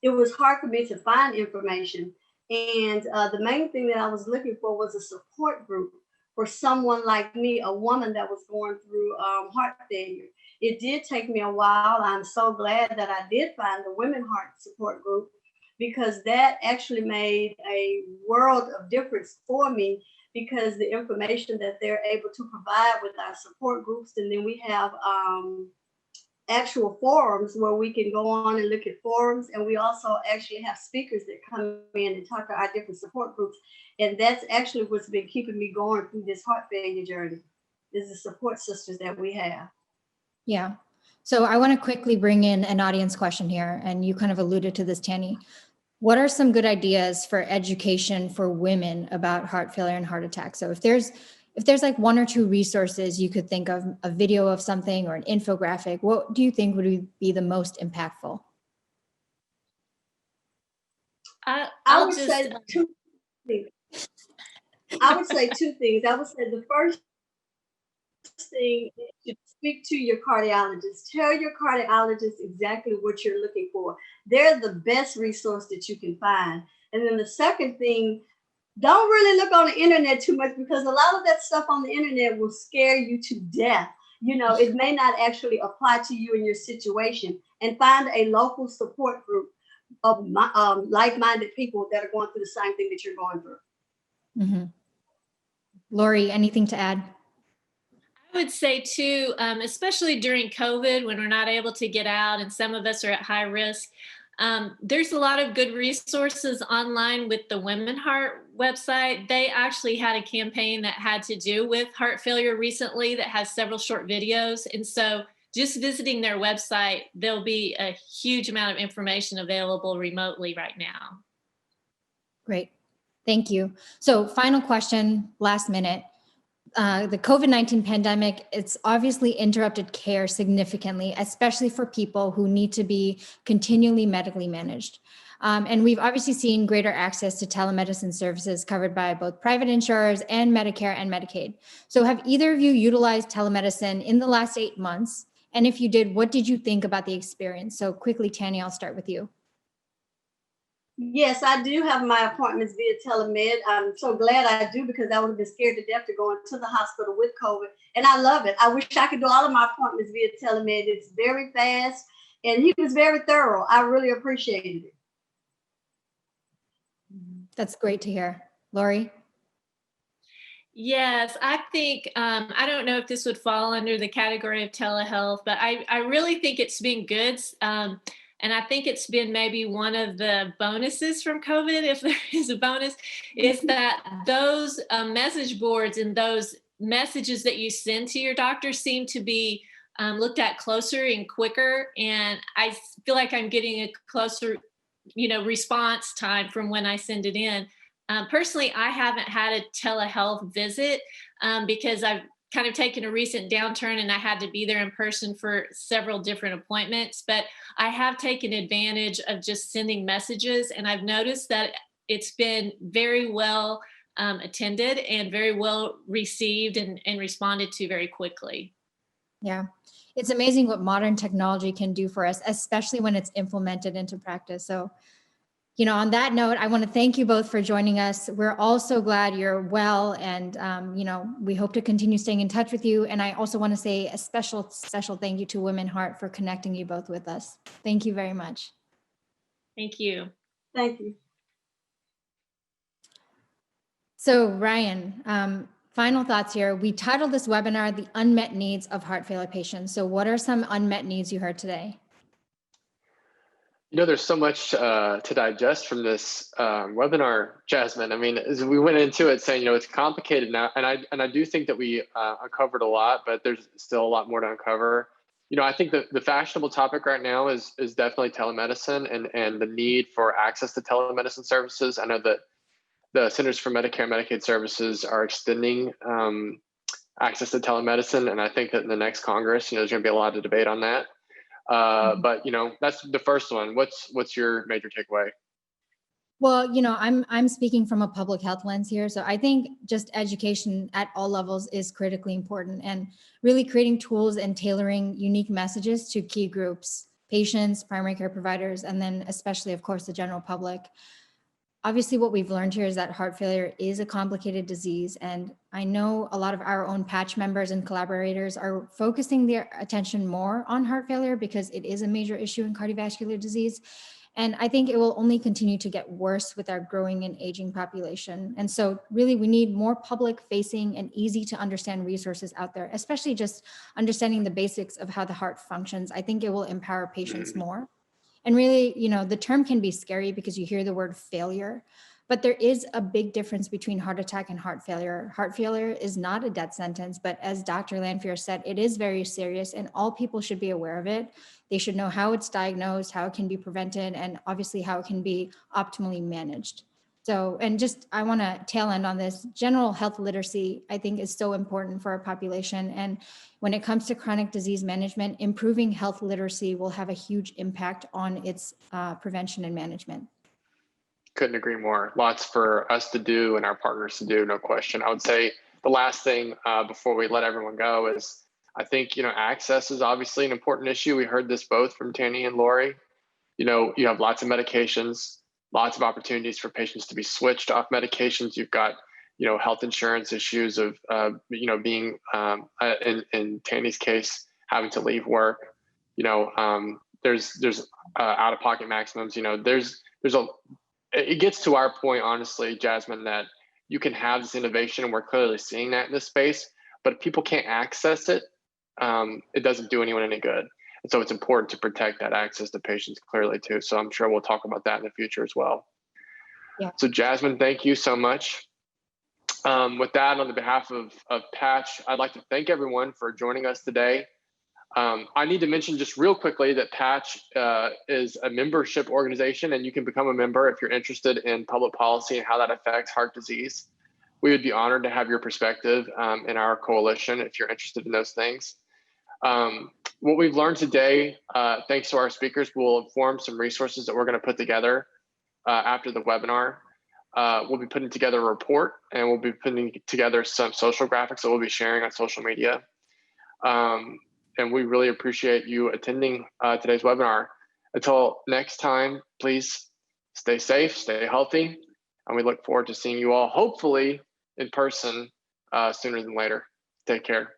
Speaker 6: it was hard for me to find information. And the main thing that I was looking for was a support group for someone like me, a woman that was going through heart failure. It did take me a while. I'm so glad that I did find the Women Heart Support Group, because that actually made a world of difference for me, because the information that they're able to provide with our support groups, and then we have actual forums where we can go on and look at forums, and we also actually have speakers that come in and talk to our different support groups, and that's actually what's been keeping me going through this heart failure journey, is the support sisters that we have.
Speaker 5: Yeah. So I want to quickly bring in an audience question here, and you kind of alluded to this, Tannie. What are some good ideas for education for women about heart failure and heart attack? So if there's like 1 or 2 resources you could think of, a video of something or an infographic, what do you think would be the most impactful?
Speaker 6: I would say 2 things. I would say 2 things. I would say the first thing is to speak to your cardiologist. Tell your cardiologist exactly what you're looking for. They're the best resource that you can find. And then the second thing, don't really look on the internet too much, because a lot of that stuff on the internet will scare you to death. You know, it may not actually apply to you in your situation. And find a local support group of like-minded people that are going through the same thing that you're going through.
Speaker 5: Mm-hmm. Lori, anything to add?
Speaker 7: I would say too, especially during COVID, when we're not able to get out and some of us are at high risk, there's a lot of good resources online with the Women Heart website. They actually had a campaign that had to do with heart failure recently that has several short videos. And so just visiting their website, there'll be a huge amount of information available remotely right now.
Speaker 5: Great. Thank you. So final question, last minute. The COVID-19 pandemic, it's obviously interrupted care significantly, especially for people who need to be continually medically managed. And we've obviously seen greater access to telemedicine services covered by both private insurers and Medicare and Medicaid. So have either of you utilized telemedicine in the last 8 months? And if you did, what did you think about the experience? So quickly, Tannie, I'll start with you.
Speaker 6: Yes, I do have my appointments via telemed. I'm so glad I do, because I would have been scared to death to go into the hospital with COVID. And I love it. I wish I could do all of my appointments via telemed. It's very fast, and he was very thorough. I really appreciated it.
Speaker 5: That's great to hear. Lori?
Speaker 7: Yes, I think, I don't know if this would fall under the category of telehealth, but I really think it's been good. And I think it's been maybe one of the bonuses from COVID, if there is a bonus, is that those message boards and those messages that you send to your doctor seem to be looked at closer and quicker. And I feel like I'm getting a closer, response time from when I send it in. Personally, I haven't had a telehealth visit because I've kind of taken a recent downturn and I had to be there in person for several different appointments, but I have taken advantage of just sending messages, and I've noticed that it's been very well attended and very well received and responded to very quickly.
Speaker 5: Yeah, it's amazing what modern technology can do for us, especially when it's implemented into practice. So, on that note, I want to thank you both for joining us. We're all so glad you're well, and we hope to continue staying in touch with you. And I also want to say a special thank you to Women Heart for connecting you both with us. Thank you very much.
Speaker 7: Thank you.
Speaker 6: Thank you.
Speaker 5: So Ryan, final thoughts here. We titled this webinar, The Unmet Needs of Heart Failure Patients. So what are some unmet needs you heard today?
Speaker 1: There's so much to digest from this webinar, Jasmine. I mean, as we went into it saying, it's complicated now, and I do think that we uncovered a lot, but there's still a lot more to uncover. I think that the fashionable topic right now is definitely telemedicine and the need for access to telemedicine services. I know that the Centers for Medicare and Medicaid Services are extending access to telemedicine, and I think that in the next Congress, there's going to be a lot of debate on that. But that's the first one. What's your major takeaway?
Speaker 5: Well, I'm speaking from a public health lens here. So I think just education at all levels is critically important, and really creating tools and tailoring unique messages to key groups, patients, primary care providers, and then especially, of course, the general public. Obviously, what we've learned here is that heart failure is a complicated disease. And I know a lot of our own PACH members and collaborators are focusing their attention more on heart failure because it is a major issue in cardiovascular disease. And I think it will only continue to get worse with our growing and aging population. And so really, we need more public facing and easy to understand resources out there, especially just understanding the basics of how the heart functions. I think it will empower patients more. And really, the term can be scary because you hear the word failure, but there is a big difference between heart attack and heart failure. Heart failure is not a death sentence, but as Dr. Lanfear said, it is very serious and all people should be aware of it. They should know how it's diagnosed, how it can be prevented, and obviously how it can be optimally managed. So, and just, I want to tail end on this. General health literacy, I think, is so important for our population. And when it comes to chronic disease management, improving health literacy will have a huge impact on its prevention and management.
Speaker 1: Couldn't agree more. Lots for us to do and our partners to do, no question. I would say the last thing before we let everyone go is, I think, access is obviously an important issue. We heard this both from Tannie and Lori. You have lots of medications, lots of opportunities for patients to be switched off medications. You've got, health insurance issues of, being, in Tannie's case, having to leave work. There's out-of-pocket maximums. It gets to our point, honestly, Jasmine, that you can have this innovation, and we're clearly seeing that in this space, but if people can't access it, it doesn't do anyone any good. And so it's important to protect that access to patients clearly too. So I'm sure we'll talk about that in the future as well. Yeah. So Jasmine, thank you so much. With that, on the behalf of PACH, I'd like to thank everyone for joining us today. I need to mention just real quickly that PACH is a membership organization, and you can become a member if you're interested in public policy and how that affects heart disease. We would be honored to have your perspective in our coalition if you're interested in those things. What we've learned today, thanks to our speakers, will inform some resources that we're going to put together after the webinar. We'll be putting together a report, and we'll be putting together some social graphics that we'll be sharing on social media. And we really appreciate you attending today's webinar. Until next time, please stay safe, stay healthy, and we look forward to seeing you all, hopefully in person sooner than later. Take care.